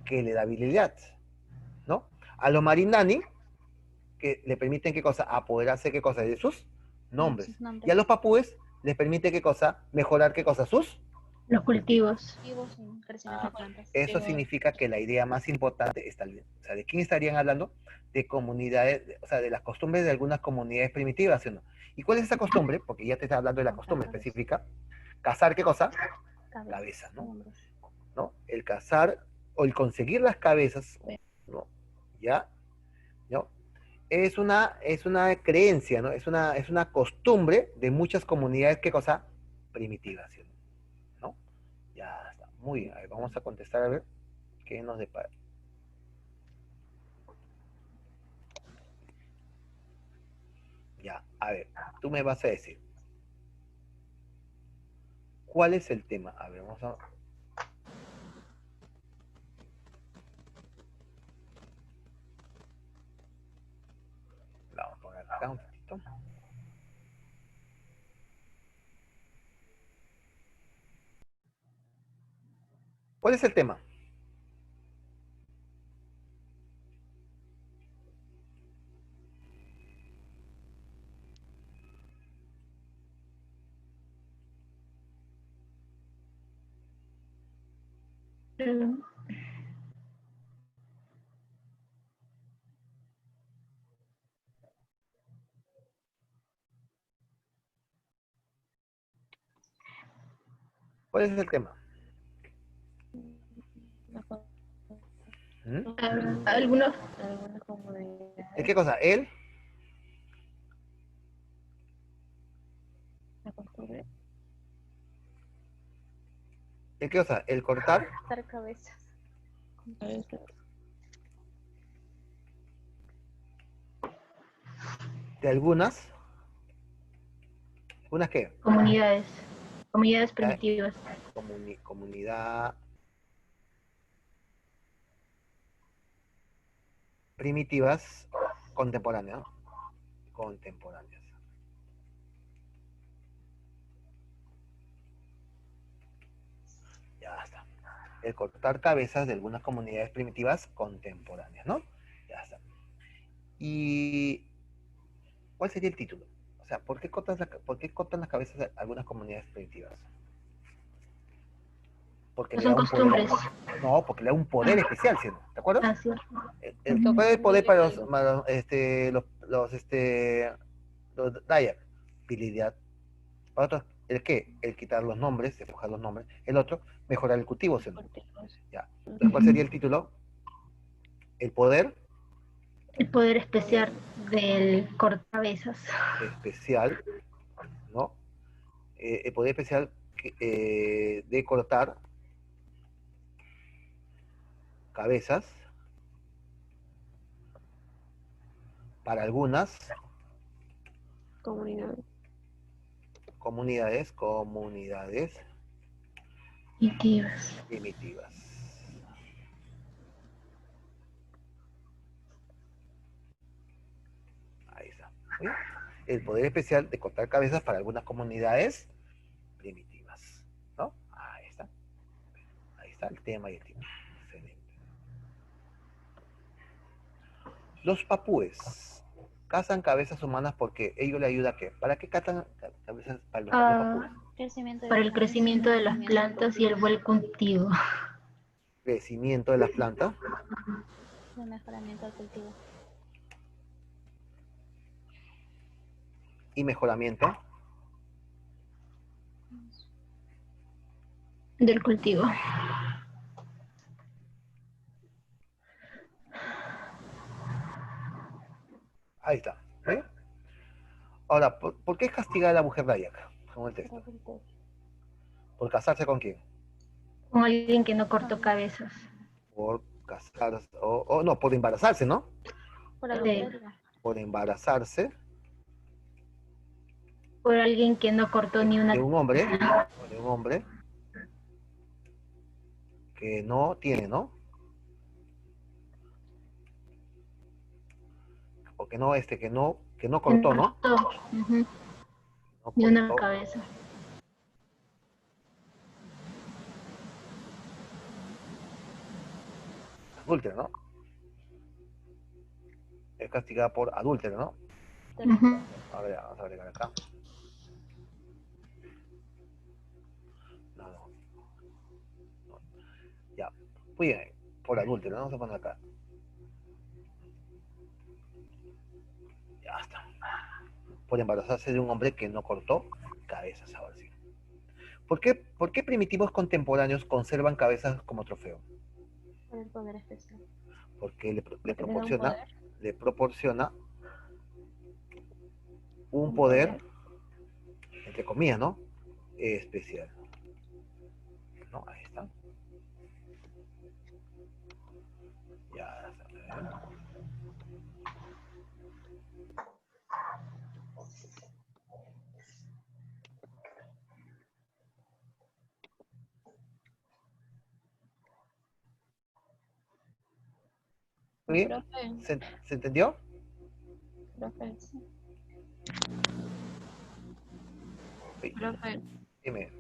que le da habilidad, ¿no? A los Marinani, que le permiten, ¿qué cosa? Apoderarse, ¿qué cosa? De sus nombres. Sus nombres. Y a los papúes les permite, ¿qué cosa? Mejorar, ¿qué cosa? Sus los cultivos. Cultivos y crecimiento de plantas. Eso significa que la idea más importante está, o sea, ¿de quién estarían hablando? De comunidades, o sea, de las costumbres de algunas comunidades primitivas, ¿sí o no? ¿Y cuál es esa costumbre? Porque ya te está hablando de la costumbre específica. Cazar, ¿qué cosa? Cabezas, ¿no? ¿No? El cazar o el conseguir las cabezas, ¿no? ¿Ya? ¿No? Es una creencia, ¿no? Es una costumbre de muchas comunidades, ¿qué cosa? Primitivas, ¿sí o no? Ya está. Muy bien. A ver, vamos a contestar a ver qué nos depara. Ya, a ver, tú me vas a decir, ¿cuál es el tema? A ver, vamos a poner acá un poquito. ¿Cuál es el tema? Mm, ¿Cuál es el tema? La ¿Mm? Algunos, algunas comunidades, ¿El qué cosa? ¿El? la costumbre, ¿El qué cosa? ¿El cortar? Cortar cabezas. a veces, ¿De algunas? ¿Algunas qué? comunidades primitivas. Comunidad primitivas contemporáneas, ¿no? Contemporáneas. Ya está. El cortar cabezas de algunas comunidades primitivas contemporáneas, ¿no? Ya está. ¿Y cuál sería el título? O sea, ¿por qué cortan las cabezas de algunas comunidades primitivas? Porque No le da son un poder. costumbres. No, porque le da un poder especial, ¿sí? ¿Te acuerdas? Así. ¿Cuál es el poder para los Dayak? Habilidad. Para otros, ¿el qué? El quitar los nombres, despojar los nombres. El otro, mejorar el cultivo, ¿sí? cultivos. Ya. Entonces, ¿cuál sería el título? El poder El poder especial del cortacabezas. especial, ¿no? El poder especial de cortar cabezas para algunas Comunidades. comunidades Primitivas. primitivas. Ahí está. ¿Sí? El poder especial de cortar cabezas para algunas comunidades primitivas, ¿no? Ahí está. Ahí está el tema y el título. Excelente. Los papúes cazan cabezas humanas porque ello le ayuda a qué. ¿Para qué cazan cabezas para los papúes? Crecimiento Para el crecimiento de las plantas y el buen cultivo. Crecimiento de las plantas, de mejoramiento del cultivo. y mejoramiento Del cultivo. ahí está. ¿Sí? Ahora, ¿por qué es castigada la mujer Dayak? Según el texto. ¿Por casarse con quién? Con alguien que no cortó cabezas. por casarse, o no, por embarazarse, ¿no? Por adulterio. Por embarazarse Por alguien que no cortó ni una. de un hombre, o de un hombre que no tiene, ¿no? O que no cortó, ¿no? Cortó, ujú, No ni una cortó cabeza. adúltero, ¿no? Es castigada por adúltero, ¿no? Ujú. A ver, vamos a agregar acá. No, no, no. Ya. Muy bien. Por adúltero, ¿no? Vamos a poner acá. Ya está. Por embarazarse de un hombre que no cortó cabezas, ahora sí. ¿Por qué primitivos contemporáneos conservan cabezas como trofeo? Por el poder especial. Porque Porque tiene un poder. le proporciona un Un poder, poder. entre comillas, ¿no? Especial. ¿No? Ahí está. Ya está. Muy bien. Profe, ¿Se entendió? profe, Sí. profe, Dime.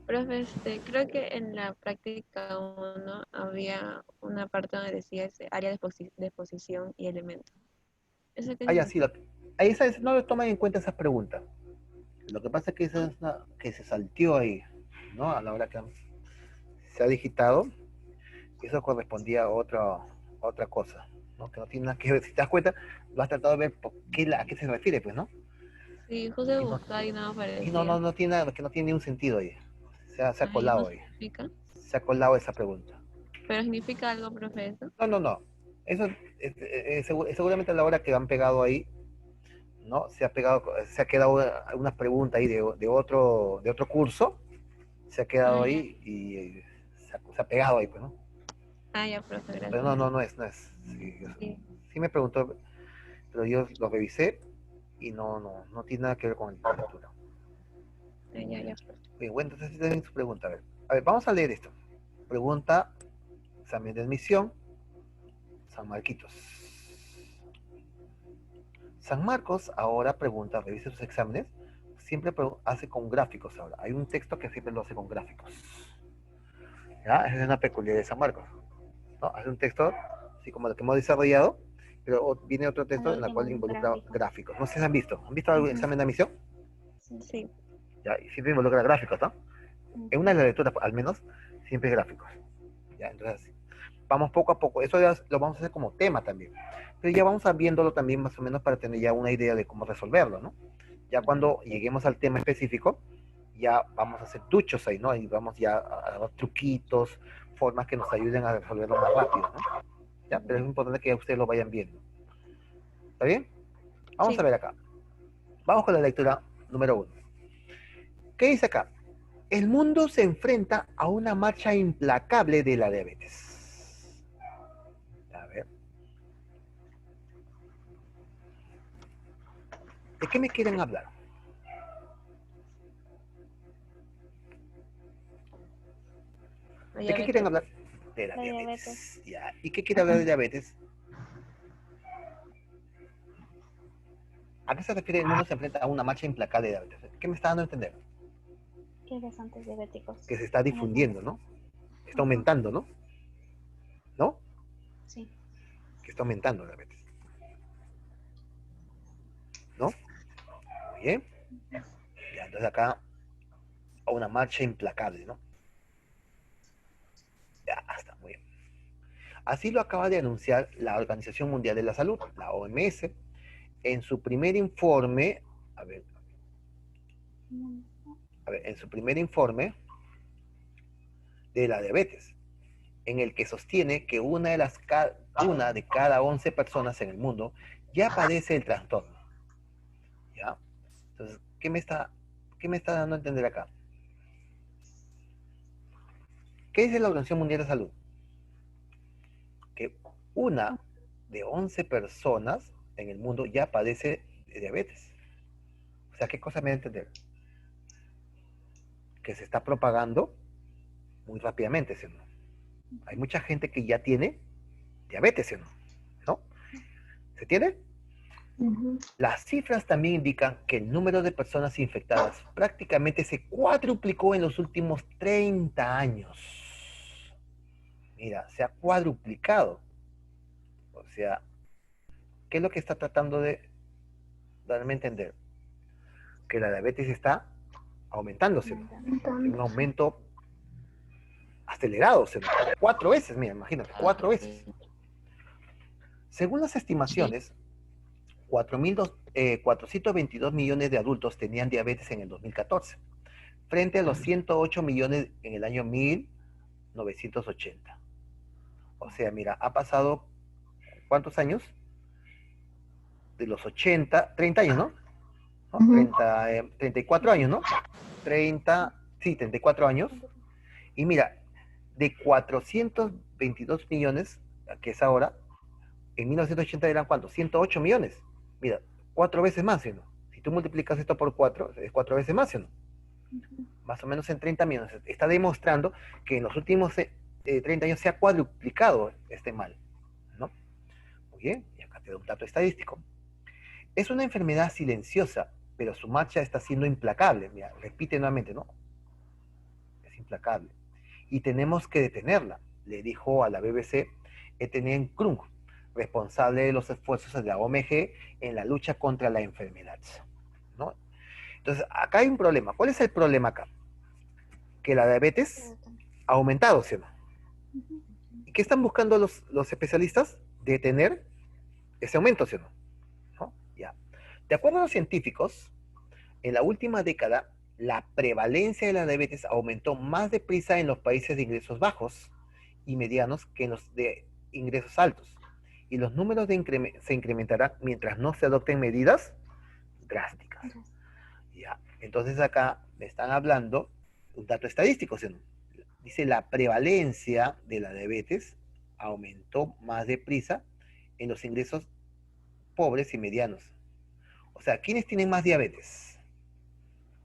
profe, creo que en la práctica uno había una parte donde decía ese área de exposición y elementos. ¿Eso qué Ah, ya, sí. significa? No lo toman en cuenta esas preguntas. Lo que pasa es que esa es una que se salteó ahí, ¿no? A la hora que se ha digitado, eso correspondía a otra cosa, ¿no? Que no tiene nada que ver. Si te das cuenta, lo has tratado de ver a qué se refiere, pues, ¿no? Sí, justo Y no, buscaba y no y aparecía. no tiene nada, que no tiene ni un sentido ahí. Se ha Ay, no colado ahí. significa. Se ha colado esa pregunta. Pero significa algo, profe, eso. No. Eso seguramente a la hora que han pegado ahí, ¿no? Se ha quedado una pregunta ahí de otro curso, se ha quedado Ah, ya. ahí y se ha pegado ahí, pues, ¿no? Ah, ya, profe, Pero gracias. no es. Sí, Sí, sí me preguntó, pero yo lo revisé y no tiene nada que ver con la lectura. ah, ya, profe. Bien, bueno, entonces tienen su pregunta. A ver, vamos a leer esto. Pregunta, examen de admisión, San Marquitos. San Marcos ahora pregunta, revise sus exámenes, siempre hace con gráficos ahora. Hay un texto que siempre lo hace con gráficos. ¿Ya? Esa es una peculiaridad de San Marcos. ¿No? Hace un texto, así como el que hemos desarrollado, pero viene otro texto en el En cual un involucra gráfico. gráficos. No sé si han visto. ¿Han visto algún Ujú. examen de admisión? Sí. Sí, ¿Ya? Y siempre involucra gráficos, ¿no? En una de las lecturas, al menos, siempre es gráficos. ¿Ya? Entonces, vamos poco a poco. Eso ya lo vamos a hacer como tema también. Pero ya vamos a viéndolo también más o menos para tener ya una idea de cómo resolverlo, ¿no? Ya cuando lleguemos al tema específico, ya vamos a hacer duchos ahí, ¿no? Y vamos ya a dar truquitos, formas que nos ayuden a resolverlo más rápido, ¿no? ¿Ya? Pero es importante que ustedes lo vayan viendo. ¿Está bien? Vamos a sí. ver acá. Vamos con la lectura número 1. ¿Qué dice acá? El mundo se enfrenta a una marcha implacable de la diabetes. A ver. ¿De qué me quieren hablar? La ¿De qué quieren diabetes. hablar? De la La diabetes. diabetes. ¿Ya? ¿Y qué quiere hablar de diabetes? ¿A qué se refiere el mundo se enfrenta a una marcha implacable de diabetes? ¿Qué me está dando a entender? Que hay bastantes diabéticos Que se está en el mundo. difundiendo, ¿no? Está Ujú. aumentando, ¿no? ¿No? Sí. Que está aumentando la diabetes. ¿No? Muy bien. Ya, entonces acá a una marcha implacable, ¿no? Ya, está muy bien. Así lo acaba de anunciar la Organización Mundial de la Salud, la OMS, en su primer informe, a ver, en su primer informe de la diabetes, en el que sostiene que una de cada 11 personas en el mundo ya padece el trastorno. ¿Ya? Entonces, qué me está dando a entender acá? ¿Qué dice la Organización Mundial de Salud? Una de 11 personas en el mundo ya padece de diabetes. O sea, ¿qué cosa me da a entender? Que se está propagando muy rápidamente, ¿sí o no? Hay mucha gente que ya tiene diabetes, ¿sí o no? ¿No? ¿Se tiene? Ujú. Las cifras también indican que el número de personas infectadas prácticamente se cuadruplicó en los últimos 30 años. Mira, se ha cuadruplicado. O sea, ¿qué es lo que está tratando de darme a entender? Que la diabetes está aumentándose, ¿no? Un Entonces, aumento acelerado, ¿sí? 4 veces, mira, imagínate, 4 veces. Según las Sí. estimaciones, 422 millones de adultos tenían diabetes en el 2014, frente a los 108 millones en el año 1980. O sea, mira, ha pasado, ¿cuántos años? De los 80, 30 años, ¿no? ¿No? ujú, 34 años, ¿no? 30, sí, 34 años. Y mira, de 422 millones, que es ahora, en 1980 eran ¿cuántos? 108 millones. Mira, 4 veces más, ¿sí? ¿No? Si tú multiplicas esto por 4, es 4 veces más, ¿sí? ¿No? Más o menos en 30 millones. Está demostrando que en los últimos 30 años se ha cuadruplicado este mal, ¿no? Muy bien, y acá te doy un dato estadístico. Es una enfermedad silenciosa, pero su marcha está siendo implacable. Mira, repite nuevamente, ¿no? Es implacable. Y tenemos que detenerla, le dijo a la BBC Etienne Krung, responsable de los esfuerzos de la OMG en la lucha contra la enfermedad, ¿no? Entonces, acá hay un problema. ¿Cuál es el problema acá? Que la diabetes ha aumentado, ¿sí o no? ¿Y qué están buscando los especialistas? Detener ese aumento, ¿sí o no? ¿No? Ya. De acuerdo a los científicos, en la última década, la prevalencia de la diabetes aumentó más deprisa en los países de ingresos bajos y medianos que en los de ingresos altos. Y los números se incrementarán mientras no se adopten medidas drásticas. Ya. Entonces acá me están hablando un dato estadístico, ¿sí? Dice la prevalencia de la diabetes aumentó más deprisa en los ingresos pobres y medianos. O sea, ¿quiénes tienen más diabetes?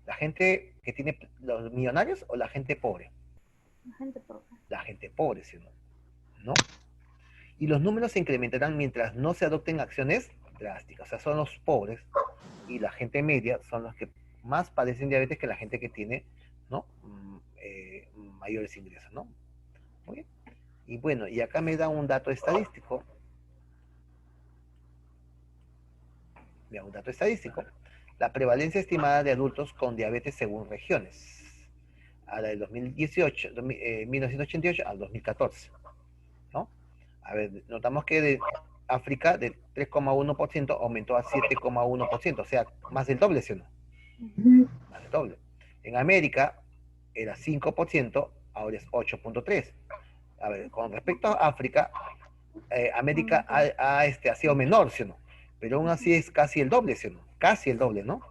¿La gente que tiene los millonarios o la gente pobre? La gente pobre. La gente pobre, ¿sí o no? ¿No? Y los números se incrementarán mientras no se adopten acciones drásticas. O sea, son los pobres y la gente media son los que más padecen diabetes que la gente que tiene, ¿no? Mayores ingresos, ¿no? Muy bien. Y bueno, y acá me da un dato estadístico. Mira, un dato estadístico. La prevalencia estimada de adultos con diabetes según regiones. A la del 2018, 1988 al 2014, ¿no? A ver, notamos que de África de 3,1% aumentó a 7,1%, o sea, más del doble, ¿sí o no? ujú, Más del doble. En América era 5%, ahora es 8,3%. A ver, con respecto a África, América ha sido menor, ¿sí o no? Pero aún así es casi el doble, ¿sí o no? Casi el doble, ¿no?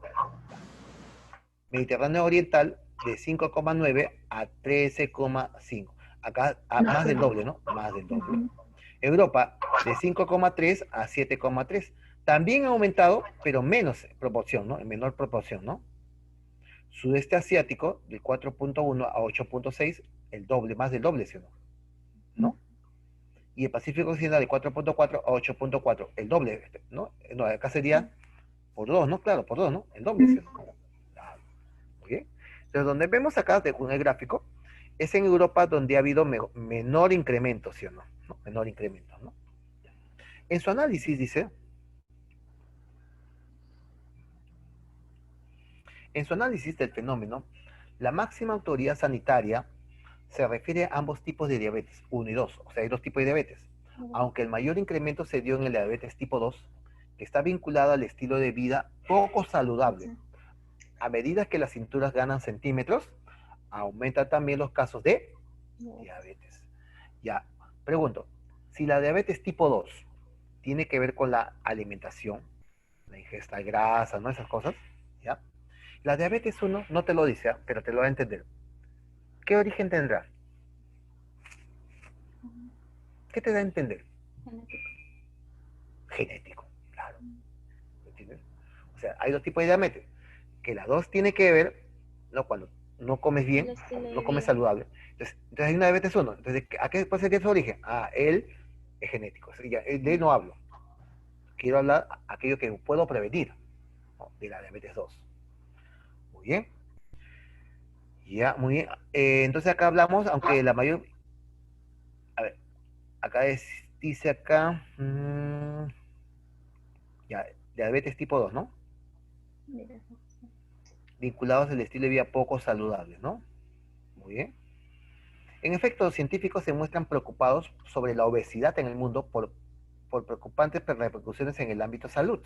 Mediterráneo Oriental de 5,9 a 13,5. Acá más del doble, ¿no? Más del doble. ujú. Europa de 5,3 a 7,3. También ha aumentado, pero menos proporción, ¿no? En menor proporción, ¿no? Sudeste asiático de 4,1 a 8,6, el doble, más del doble, ¿sí o no? ¿No? Y el Pacífico Occidental de 4,4 a 8,4, el doble, ¿no? No, acá sería por 2, ¿no? Claro, por 2, ¿no? El doble, ¿sí o no? Claro. Muy bien. Entonces, donde vemos acá con el gráfico, es en Europa donde ha habido menor incremento, ¿sí o no? ¿No? Menor incremento, ¿no? En su análisis dice, en su análisis del fenómeno, la máxima autoridad sanitaria se refiere a ambos tipos de diabetes, 1 y 2, o sea, hay dos tipos de diabetes, aunque el mayor incremento se dio en el diabetes tipo 2, que está vinculado al estilo de vida poco saludable. A medida que las cinturas ganan centímetros, aumentan también los casos de diabetes. Ya, pregunto, si la diabetes tipo 2 tiene que ver con la alimentación, la ingesta de grasa, ¿no? Esas cosas, ¿ya? La diabetes 1 no te lo dice, ¿eh? Pero te lo va a entender. ¿Qué origen tendrá? ¿Qué te da a entender? Genético. Genético, claro. ¿Entiendes? O sea, hay dos tipos de diabetes. Que las dos tienen que ver, ¿no? Cuando no comes El bien, estilo cuando de no comes vida. saludable. Entonces hay una diabetes uno. Entonces, ¿a qué puede ser que es su origen? Ah, él es genético. O sea, ya, de él no hablo. Quiero hablar aquello que puedo prevenir, ¿no? De la diabetes 2. Muy bien. Ya, muy bien. Entonces acá hablamos, aunque la mayor... A ver, dice acá... ya, diabetes tipo 2, ¿no? Mira, Vinculados al estilo de vida poco saludable, ¿no? Muy bien. En efecto, los científicos se muestran preocupados sobre la obesidad en el mundo por preocupantes repercusiones en el ámbito salud.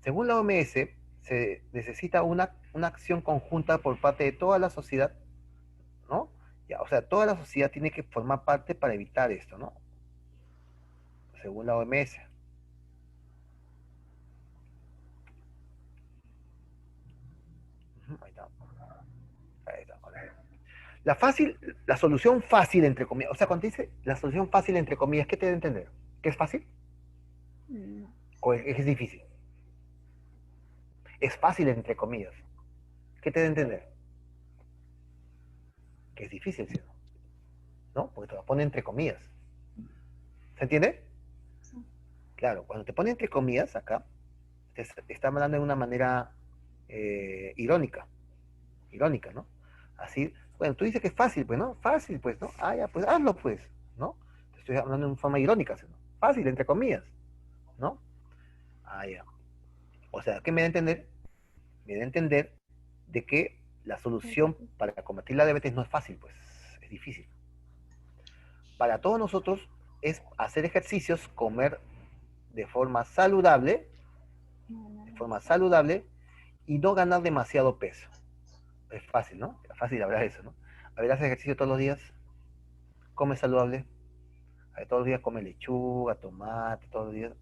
Según la OMS, se necesita una acción conjunta por parte de toda la sociedad, ¿no? Ya, o sea, toda la sociedad tiene que formar parte para evitar esto, ¿no? Según la OMS. Ahí está. Ahí está. La solución fácil, entre comillas, o sea, cuando dice la solución fácil, entre comillas, ¿qué te da a entender? ¿Que es fácil? no. ¿O es difícil? Es fácil, entre comillas. ¿Qué te da a entender? Que es difícil, ¿sí? ¿No? Porque te lo pone entre comillas. ¿Se entiende? Sí. Claro, cuando te pone entre comillas acá, te está hablando de una manera irónica. Irónica, ¿no? Así, bueno, tú dices que es fácil, pues, ¿no? Fácil, pues, ¿no? Ah, ya, pues hazlo, pues, ¿no? Te estoy hablando de una forma irónica, ¿no? Fácil, entre comillas, ¿no? Ah, ya. O sea, ¿qué me da a entender? Me da a entender de que la solución para combatir la diabetes no es fácil, pues, es difícil. Para todos nosotros es hacer ejercicios, comer de forma saludable, y no ganar demasiado peso. Es fácil, ¿no? Es fácil hablar de eso, ¿no? A ver, haces ejercicio todos los días, come saludable, a ver, todos los días come lechuga, tomate, todos los días.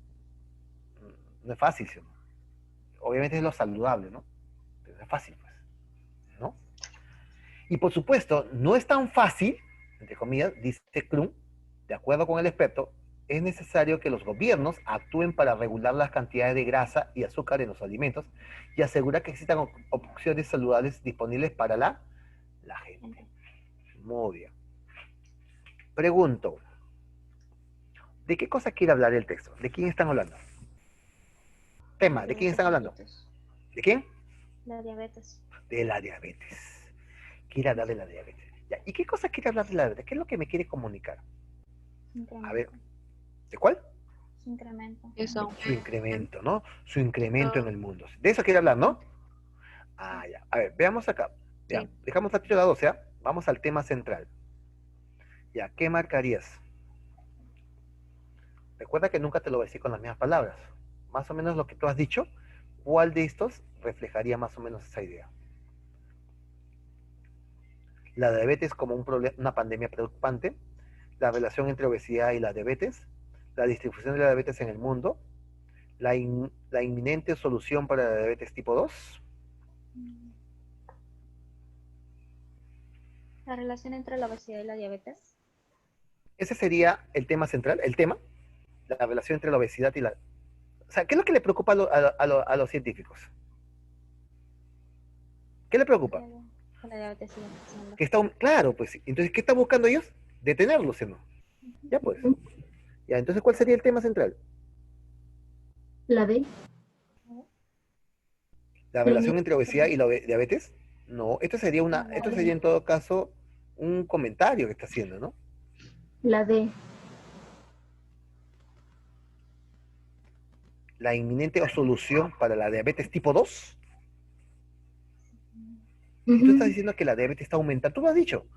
No es fácil, ¿sí? Obviamente es lo saludable, ¿no? Pero no es fácil, pues, ¿no? Y por supuesto, no es tan fácil, entre comillas, dice Krum, de acuerdo con el experto, es necesario que los gobiernos actúen para regular las cantidades de grasa y azúcar en los alimentos y asegurar que existan opciones saludables disponibles para la gente. Muy bien. Pregunto, ¿de qué cosa quiere hablar el texto? ¿De quién están hablando? Tema, ¿de quién están hablando? ¿De quién? La diabetes. De la diabetes. Quiere hablar de la diabetes. Ya, ¿y qué cosa quiere hablar de la diabetes? ¿Qué es lo que me quiere comunicar? A ver, ¿de cuál? Su incremento. Eso. Su incremento, ¿no? Su incremento en el mundo. De eso quiere hablar, ¿no? Ah, ya. A ver, veamos acá. Ya, Sí. dejamos la tira 12, ¿ya? Vamos al tema central. Ya, ¿qué marcarías? Recuerda que nunca te lo voy a decir con las mismas palabras. Más o menos lo que tú has dicho, ¿cuál de estos reflejaría más o menos esa idea? La diabetes como una pandemia preocupante, la relación entre obesidad y la diabetes, la distribución de la diabetes en el mundo, la inminente solución para la diabetes tipo 2. La relación entre la obesidad y la diabetes. Ese sería el tema central, el tema, la relación entre la obesidad y la... O sea, ¿qué es lo que le preocupa a los científicos? ¿Qué le preocupa? Que la diabetes sigue creciendo. Que está, claro, pues, entonces, ¿qué están buscando ellos? Detenerlo, ¿sí, no? Ya, pues. Ya, entonces, ¿cuál sería el tema central? La D. ¿La relación entre obesidad y la diabetes? No, esto sería en todo caso un comentario que está haciendo, ¿no? La D. La inminente solución para la diabetes tipo 2. Y tú estás diciendo que la diabetes está aumentando. Tú lo has dicho.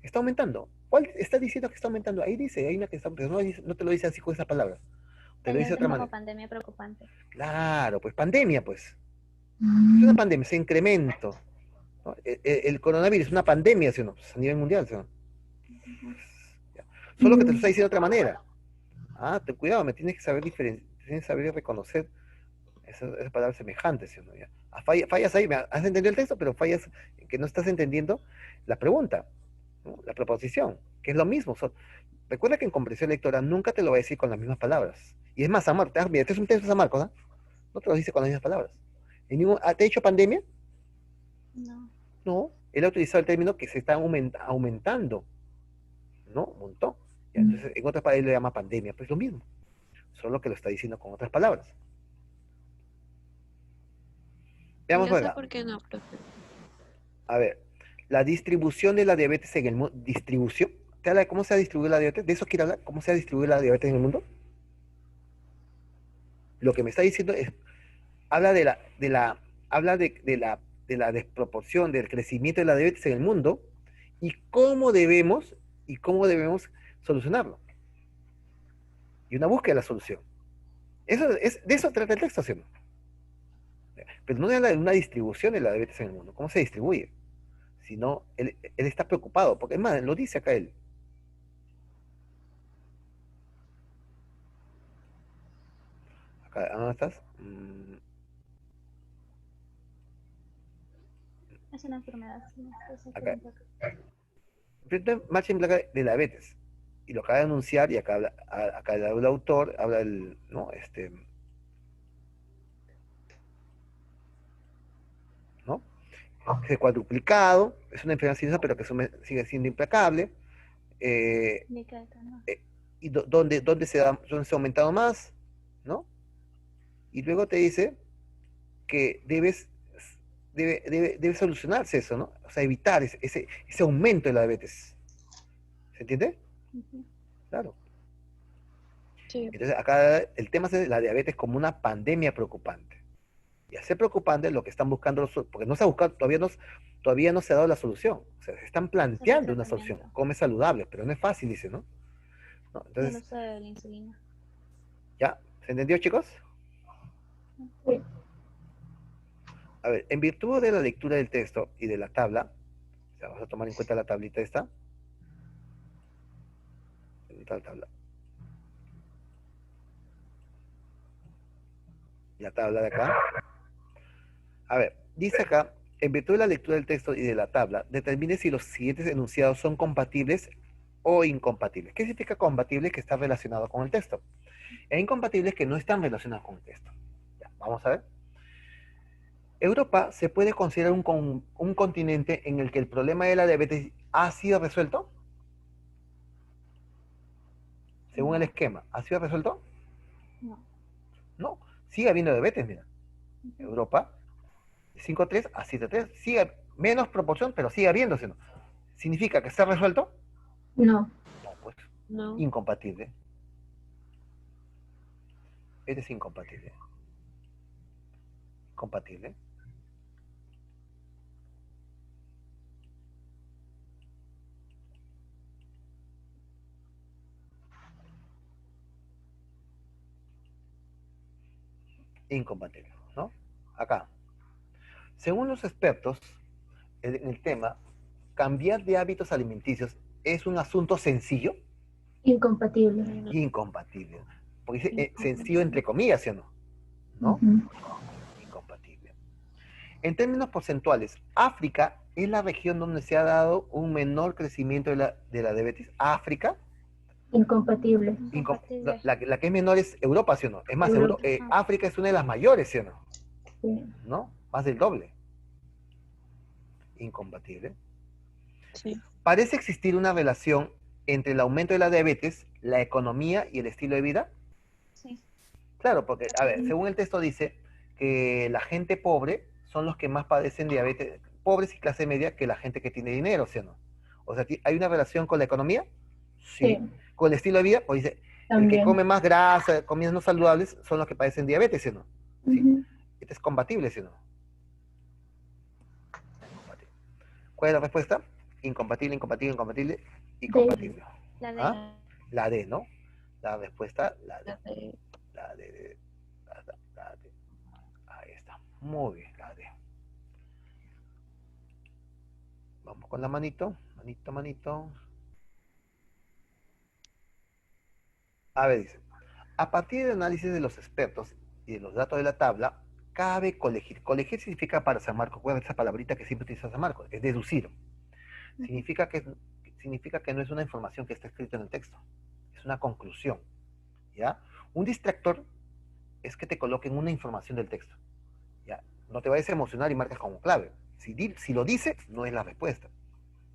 Está aumentando. ¿Cuál está diciendo que está aumentando? Ahí dice, hay una que está aumentando. No te lo dice así con esa palabra. Te lo dice de otra Como manera. pandemia preocupante. Claro, pues pandemia, pues. Es una pandemia, es incremento. ¿No? El coronavirus es una pandemia, ¿sí o no? Pues a nivel mundial, ¿sí o no? Solo que te lo está diciendo de otra manera. Ah, ten cuidado, me tienes que saber diferenciar, tienes que saber reconocer esas palabras semejantes, ¿sí o no? Ya. Fallas ahí, has entendido el texto, pero fallas en que no estás entendiendo la pregunta, ¿no? La proposición, que es lo mismo. Recuerda que en comprensión lectora nunca te lo va a decir con las mismas palabras. Y es más, San Marcos, mira, este es un texto de San Marcos, ¿no? No te lo dice con las mismas palabras. ¿Te ha dicho pandemia? No. No, él ha utilizado el término que se está aumentando, ¿no? Un montón. Ya, entonces, en otras palabras, él lo llama pandemia, pues lo mismo, solo que lo está diciendo con otras palabras. Veamos ¿Y eso acá. por qué no, profe? A ver, la distribución de la diabetes en el mundo. ¿Distribución? ¿Te habla de cómo se ha distribuido la diabetes? ¿De eso quiere hablar? ¿Cómo se ha distribuido la diabetes en el mundo? Lo que me está diciendo es, habla de la desproporción del crecimiento de la diabetes en el mundo y cómo debemos solucionarlo. Y una búsqueda de la solución. De eso trata el texto, ¿sí o no? Pero no habla de una distribución de la diabetes en el mundo, cómo se distribuye, sino él está preocupado, porque es más, lo dice acá él. Acá, ¿dónde estás? Es una enfermedad. Sí, es Acá. enfermedad. Marcha en placa de la diabetes. Y lo acaba de anunciar, y acá habla el autor, habla el, ¿no? ¿No? Es cuadruplicado, es una enfermedad silenciosa, pero que sigue siendo implacable. ¿No? Y dónde se ha aumentado más, ¿no? Y luego te dice que debe solucionarse eso, ¿no? O sea, evitar ese aumento de la diabetes. ¿Se entiende? Claro. Sí. Entonces, acá el tema es la diabetes como una pandemia preocupante. Y al ser preocupante, lo que están buscando, porque no se ha buscado, todavía no se ha dado la solución. O sea, se están planteando una solución. Come saludable, pero no es fácil, dice, ¿no? El Entonces, uso de la insulina. ¿ya? ¿Se entendió, chicos? Sí. A ver, en virtud de la lectura del texto y de la tabla, o sea, vamos a tomar en cuenta la tablita esta. La tabla. La tabla de acá. A ver, dice acá, en virtud de la lectura del texto y de la tabla, determine si los siguientes enunciados son compatibles o incompatibles. ¿Qué significa compatible? Que está relacionado con el texto. E incompatibles que no están relacionados con el texto. Ya, vamos a ver. ¿Europa se puede considerar un continente en el que el problema de la diabetes ha sido resuelto? Según el esquema, ¿ha sido resuelto? No. No, sigue habiendo diabetes, mira. Europa, 5,3 a 7,3, sigue menos proporción, pero sigue habiéndose, ¿no? ¿Significa que está resuelto? No. No, pues, No. incompatible. Este es incompatible. Compatible. Incompatible, ¿no? Acá. Según los expertos en el tema, cambiar de hábitos alimenticios es un asunto sencillo. Incompatible. No. Incompatible. Porque dice sencillo entre comillas, ¿sí o no? ¿No? Ujú. Incompatible. En términos porcentuales, África es la región donde se ha dado un menor crecimiento de la diabetes. África, Incompatible. Incompatible. la que es menor es Europa, ¿sí o no? Es más, Europa. África es una de las mayores, ¿sí o no? Sí. ¿No? Más del doble. Incompatible. Sí. ¿Parece existir una relación entre el aumento de la diabetes, la economía y el estilo de vida? Sí. Claro, porque, a ver, según el texto dice que la gente pobre son los que más padecen diabetes, pobres y clase media, que la gente que tiene dinero, ¿sí o no? O sea, ¿hay una relación con la economía? Sí. Sí. ¿Con el estilo de vida? Pues dice, el que También. come más grasa, comidas no saludables, son los que padecen diabetes, ¿sí o no? ¿Sí? Ujú. Este es compatible, ¿sí o no? Compatible. ¿Cuál es la respuesta? Incompatible, incompatible, incompatible y compatible. La D. ¿Ah? La D, ¿no? La respuesta, la D. La de- La D. La D. Ahí está. Muy bien, la D. Vamos con la manito. Manito, manito. A ver, dice. A partir del análisis de los expertos y de los datos de la tabla, cabe colegir. Colegir significa para San Marcos. ¿Cuál es esa palabrita que siempre utiliza San Marcos? Es deducir. Significa significa que no es una información que está escrita en el texto, es una conclusión, ¿ya? Un distractor es que te coloquen una información del texto, ¿ya? No te vayas a emocionar y marcas como clave. Si lo dice, no es la respuesta.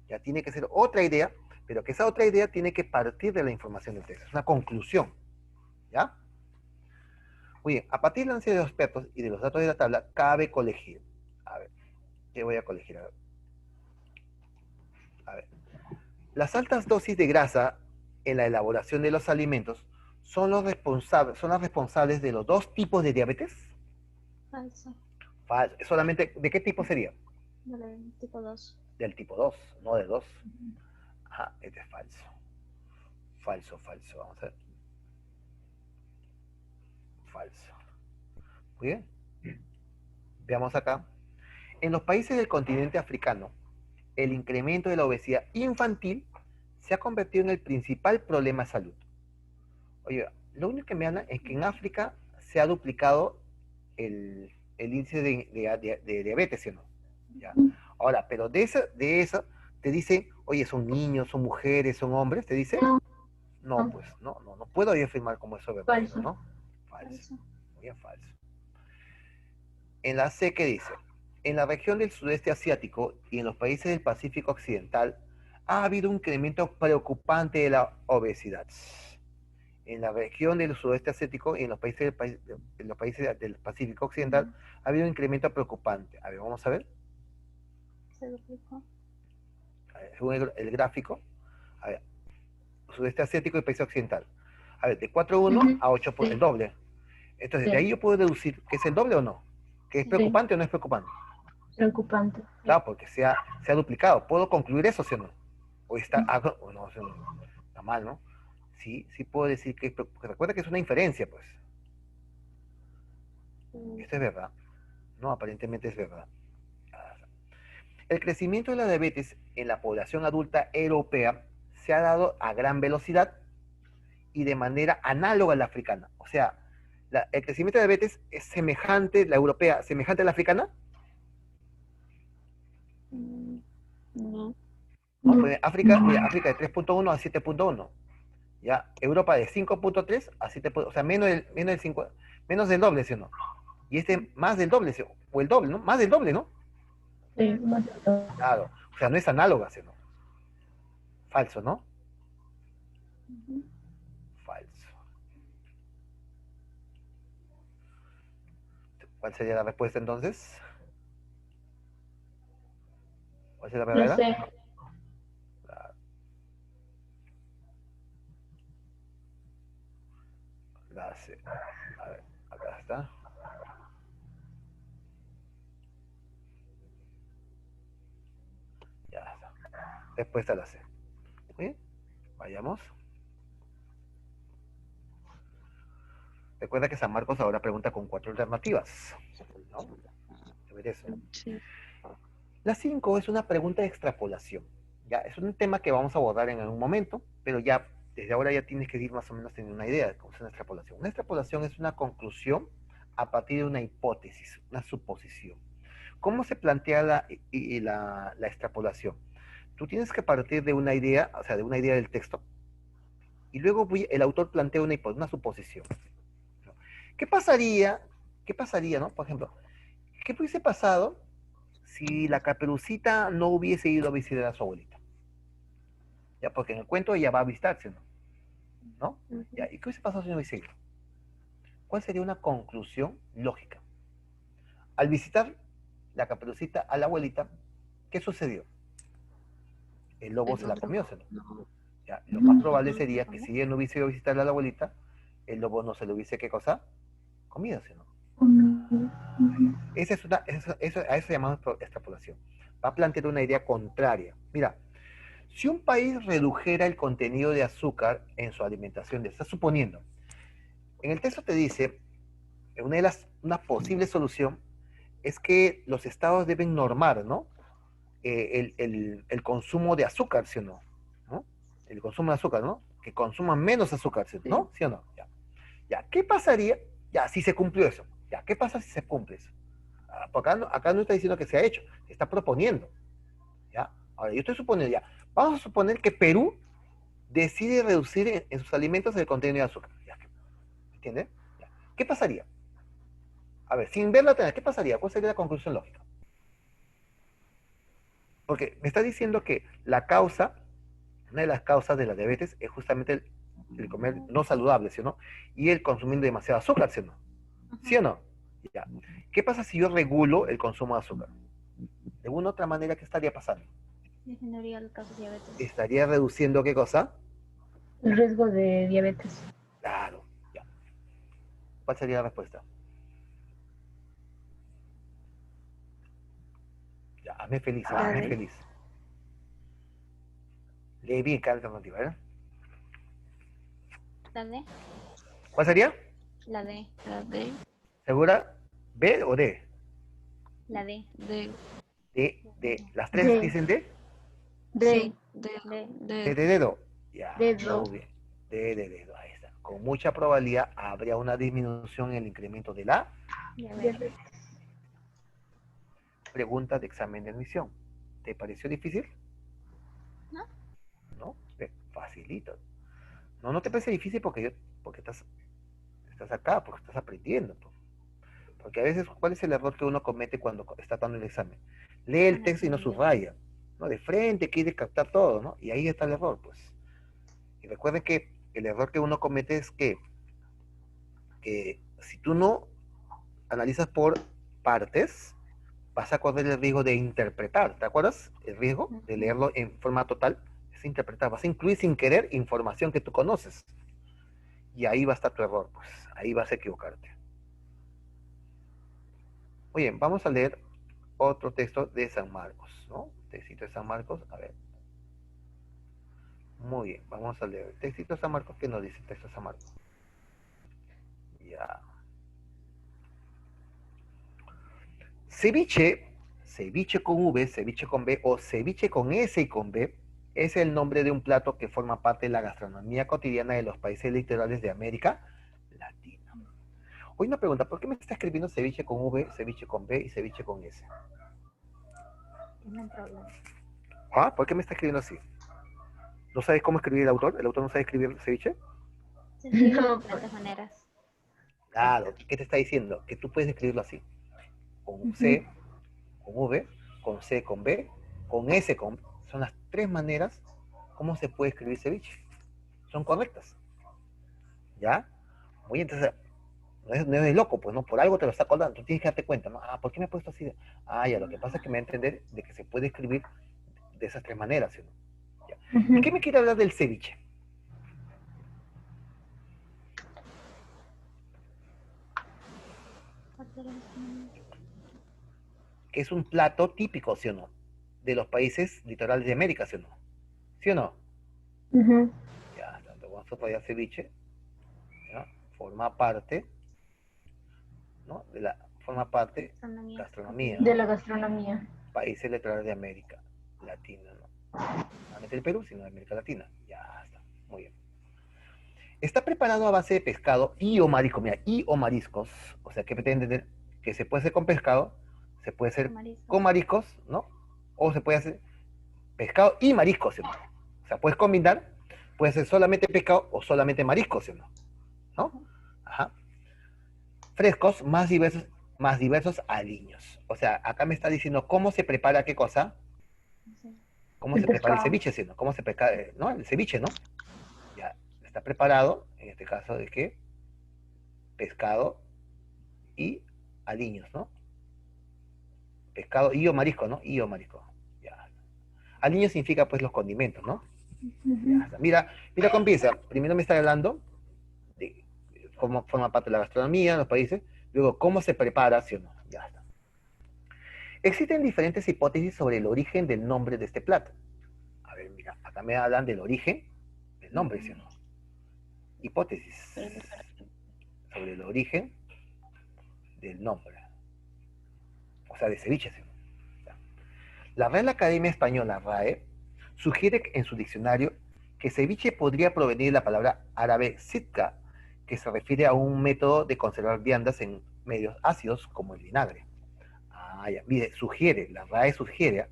Ya tiene que ser otra idea, pero que esa otra idea tiene que partir de la información del texto. Es una conclusión, ¿ya? Muy bien, a partir de la análisis de los expertos y de los datos de la tabla, cabe colegir. A ver, ¿qué voy a colegir? A ver. Las altas dosis de grasa en la elaboración de los alimentos son las responsables de los dos tipos de diabetes. Falso. Solamente, ¿de qué tipo sería? Del tipo 2. Del tipo 2, no de 2. Ajá, este es falso. Falso. Vamos a ver. Falso. Muy bien. Veamos acá. En los países del continente africano, el incremento de la obesidad infantil se ha convertido en el principal problema de salud. Oye, lo único que me habla es que en África se ha duplicado el índice de diabetes, ¿sí o no? ¿Ya? Ahora, pero de eso te dice, oye, son niños, son mujeres, son hombres, te dice, no, pues, no puedo yo afirmar como eso es verdadero, Falso. ¿no? Falso. Muy bien, falso. En la C, ¿qué dice? En la región del sudeste asiático y en los países del Pacífico Occidental ha habido un incremento preocupante de la obesidad. En la región del sudeste asiático y en los países del Pacífico Occidental ha habido un incremento preocupante. A ver, vamos a ver. Se duplicó. A ver, según el gráfico, a ver, sudeste asiático y país occidental. A ver, de 4.1 a 8, Sí. el doble. Entonces, Sí. de ahí yo puedo deducir que es el doble o no. ¿Que es Sí. preocupante o no es preocupante? Preocupante. Claro, porque se ha duplicado. ¿Puedo concluir eso, sí o no? O está, o no, está mal, ¿no? Sí puedo decir que, porque recuerda que es una inferencia, pues. Esto es verdad. No, aparentemente es verdad. El crecimiento de la diabetes en la población adulta europea se ha dado a gran velocidad y de manera análoga a la africana. O sea, el crecimiento de la diabetes es semejante, la europea, semejante a la africana. No. No, pues África, mira, África de 3.1 a 7.1. Ya, Europa de 5.3 a 7, o sea, menos del doble, ¿sí o no? Y este más del doble, ¿sí? O el doble, ¿no? Más del doble, ¿no? Sí, más de todo. Claro, o sea, no es análoga, ¿sí o no? Falso, ¿no? Falso. ¿Cuál sería la respuesta entonces? ¿Cuál sería la No verdadera? sé. La C. A ver, acá está. Ya está. Respuesta a la C. Muy bien. Vayamos. Recuerda que San Marcos ahora pregunta con 4 alternativas. ¿No? A ver eso. Sí. La 5 es una pregunta de extrapolación. Ya, es un tema que vamos a abordar en algún momento, pero ya desde ahora ya tienes que ir más o menos teniendo una idea de cómo es una extrapolación. Una extrapolación es una conclusión a partir de una hipótesis, una suposición. ¿Cómo se plantea la extrapolación? Tú tienes que partir de una idea, o sea, de una idea del texto, y luego el autor plantea una suposición. ¿Qué pasaría, no? Por ejemplo, ¿qué hubiese pasado si la Caperucita no hubiese ido a visitar a su abuelita? Ya, porque en el cuento ella va a visitarse, ¿no? Ya, ¿y qué hubiese pasado si no hubiese ido? ¿Cuál sería una conclusión lógica? Al visitar la Caperucita a la abuelita, ¿qué sucedió? El lobo se la comió, ¿no? Ya, lo más probable sería que si ella no hubiese ido a visitar a la abuelita, el lobo no se lo hubiese, ¿qué cosa? Comido, ¿no? A eso llamamos extrapolación. Va a plantear una idea contraria. Mira, si un país redujera el contenido de azúcar en su alimentación, está suponiendo, en el texto te dice, una posible solución es que los estados deben normar, ¿no? El consumo de azúcar, ¿sí o no? ¿No? El consumo de azúcar, ¿no? Que consuman menos azúcar, ¿sí, ¿no? ¿Sí o no? Ya. ¿Qué pasaría? Ya, si se cumplió eso. Ya, ¿qué pasa si se cumple eso? Porque acá no está diciendo que se ha hecho, se está proponiendo. ¿Ya? Ahora, yo estoy suponiendo ya, Vamos a suponer que Perú decide reducir en sus alimentos el contenido de azúcar. Ya, ¿entiendes? Ya. ¿Qué pasaría? A ver, sin ver la alternativa, ¿qué pasaría? ¿Cuál sería la conclusión lógica? Porque me está diciendo que la causa, una de las causas de la diabetes es justamente el comer no saludable, ¿sí o no? Y el consumir demasiado azúcar, ¿sí o no? ¿Sí o no? Ya. ¿Qué pasa si yo regulo el consumo de azúcar? De una u otra manera, ¿qué estaría pasando? Disminuiría el caso de diabetes. ¿Estaría reduciendo qué cosa? El riesgo de diabetes. Claro, ya. ¿Cuál sería la respuesta? Ya, hazme feliz, La hazme D. feliz. Lee bien cada alternativa, ¿eh? La D. ¿Cuál sería? La D. La D. ¿Segura? ¿B o D? La D. D. D. ¿Las tres D. dicen D? Sí. D. D. D D. de dedo. Ya, Dedo. muy bien. D de dedo, ahí está. Con mucha probabilidad habría una disminución en el incremento de la Diabetes. pregunta de examen de admisión. ¿Te pareció difícil? ¿No? No, facilito. No, no te parece difícil porque estás acá, porque estás aprendiendo. Porque a veces, ¿cuál es el error que uno comete cuando está dando el examen? Lee el texto y no subraya, ¿no? De frente quiere captar todo, ¿no? Y ahí está el error, pues. Y recuerden que el error que uno comete es que si tú no analizas por partes, vas a correr el riesgo de interpretar, ¿te acuerdas? El riesgo de leerlo en forma total es interpretar, vas a incluir sin querer información que tú conoces. Y ahí va a estar tu error, pues. Ahí vas a equivocarte. Muy bien, vamos a leer otro texto de San Marcos, ¿no? Textito de San Marcos, a ver. Muy bien, vamos a leer el textito de San Marcos. ¿Qué nos dice el texto de San Marcos? Ya. Ceviche, ceviche con V, ceviche con B o ceviche con S y con B es el nombre de un plato que forma parte de la gastronomía cotidiana de los países litorales de América Latina. Hoy una pregunta, ¿por qué me está escribiendo ceviche con V, ceviche con B y ceviche con S? Tienen problema. ¿Ah? ¿Por qué me está escribiendo así? ¿No sabes cómo escribir el autor? ¿El autor no sabe escribir ceviche? Se escribe de No, diferentes maneras. Claro, ¿qué te está diciendo? Que tú puedes escribirlo así. Con C, con V, con C, con B, con S, con... Son las tres maneras cómo se puede escribir ceviche. Son correctas. ¿Ya? Muy bien, entonces, no es de loco, pues no, por algo te lo está acordando. Tú tienes que darte cuenta, ¿no? Ah, ¿por qué me he puesto así? Ah, ya, lo que pasa es que me va a entender de que se puede escribir de esas tres maneras, ¿sí? ¿Ya? ¿Y qué me quiere hablar del ceviche? Que es un plato típico, ¿sí o no? De los países litorales de América, ¿sí o no? ¿Sí o no? Ya, tanto vamos a subrayar ceviche, ¿ya? Forma parte, ¿no? Forma parte gastronomía, De la gastronomía. países litorales de América Latina, ¿no? No solamente el Perú, sino de América Latina. Ya está, muy bien. Está preparado a base de pescado y o marisco, mira, y o mariscos, o sea, que pretende entender que se puede hacer con pescado, se puede hacer con mariscos, ¿no? O se puede hacer pescado y mariscos, ¿sí o no? O sea, puedes combinar, puede ser solamente pescado o solamente mariscos, ¿sí o no? ¿No? Ajá. Frescos, más diversos aliños. O sea, acá me está diciendo cómo se prepara qué cosa. ¿Cómo El se prepara el pescado. ceviche, ¿sí? ¿No? ¿Cómo se prepara, no? El ceviche, ¿no? Ya está preparado, en este caso, ¿de qué? Pescado y aliños, ¿no? Pescado y o marisco, ¿no? Y o marisco. Ya. Aliños significa, pues, los condimentos, ¿no? Ya está. Mira con piensa. Primero me está hablando de cómo forma parte de la gastronomía en los países, luego cómo se prepara, ¿sí o no? Ya está. Existen diferentes hipótesis sobre el origen del nombre de este plato. A ver, mira, acá me hablan del origen del nombre, ¿sí o no? Hipótesis sobre el origen del nombre. O sea, de ceviche, ¿sí o no? La Real Academia Española, RAE, sugiere en su diccionario que ceviche podría provenir de la palabra árabe sitka, que se refiere a un método de conservar viandas en medios ácidos como el vinagre. Ah, ya, mire, sugiere, la RAE sugiere,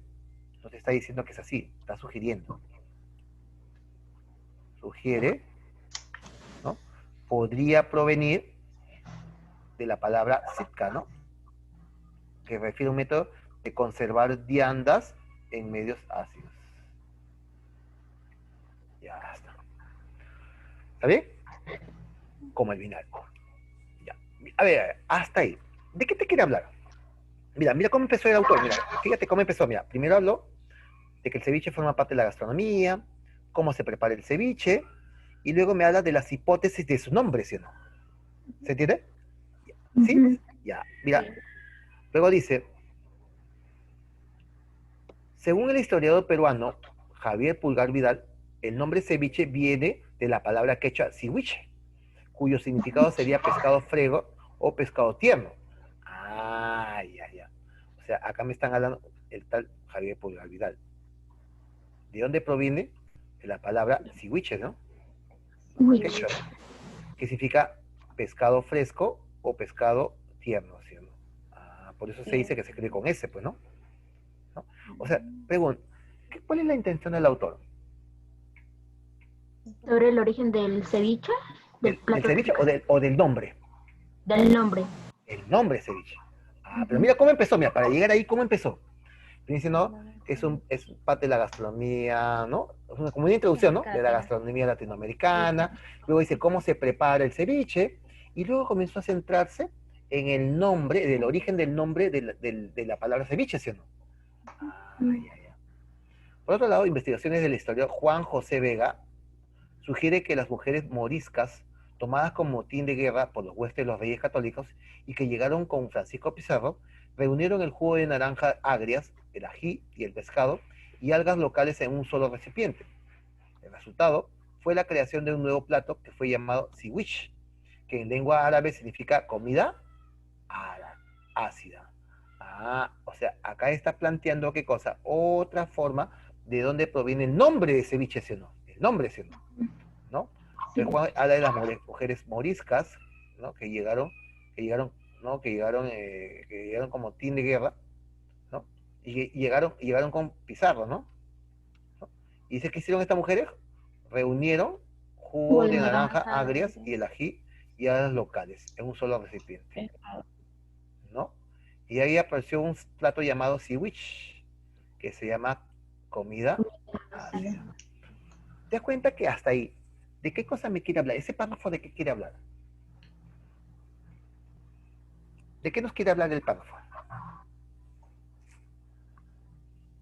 No te está diciendo que es así, está sugiriendo. Sugiere, ¿no? Podría provenir de la palabra sitka, ¿no? Que refiere a un método de conservar viandas en medios ácidos. Ya está. ¿Está bien? Como el vinagre. Ya. A ver, hasta ahí. ¿De qué te quiere hablar? Mira cómo empezó el autor. Mira, fíjate cómo empezó. Mira, primero habló de que el ceviche forma parte de la gastronomía, cómo se prepara el ceviche, y luego me habla de las hipótesis de su nombre, ¿sí o no? ¿Se entiende? ¿Sí? Ujú. Ya, mira. Luego dice, según el historiador peruano Javier Pulgar Vidal, el nombre ceviche viene de la palabra quechua siwiche, cuyo significado sería pescado frego o pescado tierno. Ah, ya. O sea, acá me están hablando el tal Javier Pulgar Vidal. ¿De dónde proviene? De la palabra siwiche, ¿no? Uy, Quechua, que significa pescado fresco o pescado tierno, ¿sí o no? Ah, por eso se dice que se escribe con S, pues, ¿no? ¿No? O sea, pregunto, ¿cuál es la intención del autor? sobre el origen del ceviche, del ¿Del plato ceviche típico, o del nombre? del nombre. El nombre ceviche. Ah, pero Ujú. mira cómo empezó, mira, para llegar ahí, ¿cómo empezó? Dice, ¿no? Que es parte de la gastronomía, ¿no? Es como una introducción, ¿no? De la gastronomía latinoamericana. Luego dice cómo se prepara el ceviche. Y luego comenzó a centrarse en el nombre, del origen del nombre de la palabra ceviche, ¿sí o no? Ah, ya. Por otro lado, investigaciones del historiador Juan José Vega sugiere que las mujeres moriscas, tomadas como motín de guerra por los huestes de los reyes católicos y que llegaron con Francisco Pizarro, reunieron el jugo de naranja agrias, el ají y el pescado y algas locales en un solo recipiente. El resultado fue la creación de un nuevo plato que fue llamado siwish, que en lengua árabe significa comida ácida. Ah, o sea, acá está planteando qué cosa, otra forma de dónde proviene el nombre de ceviche, ¿sí o no? El nombre, ¿sí o no? ¿No? Sí. Entonces Juan habla de las mujeres moriscas, ¿no? ¿no? Que llegaron como tin de guerra, ¿no? Y llegaron con Pizarro, ¿no? Y dice que hicieron estas mujeres, reunieron Jugo jugo de de naranja naranja. agrias y el ají y alas locales en un solo recipiente, ¿no? Y ahí apareció un plato llamado siwich, que se llama comida ácida. ¿Te das cuenta que hasta ahí, de qué cosa me quiere hablar? Ese párrafo, ¿de qué quiere hablar? ¿De qué nos quiere hablar el párrafo?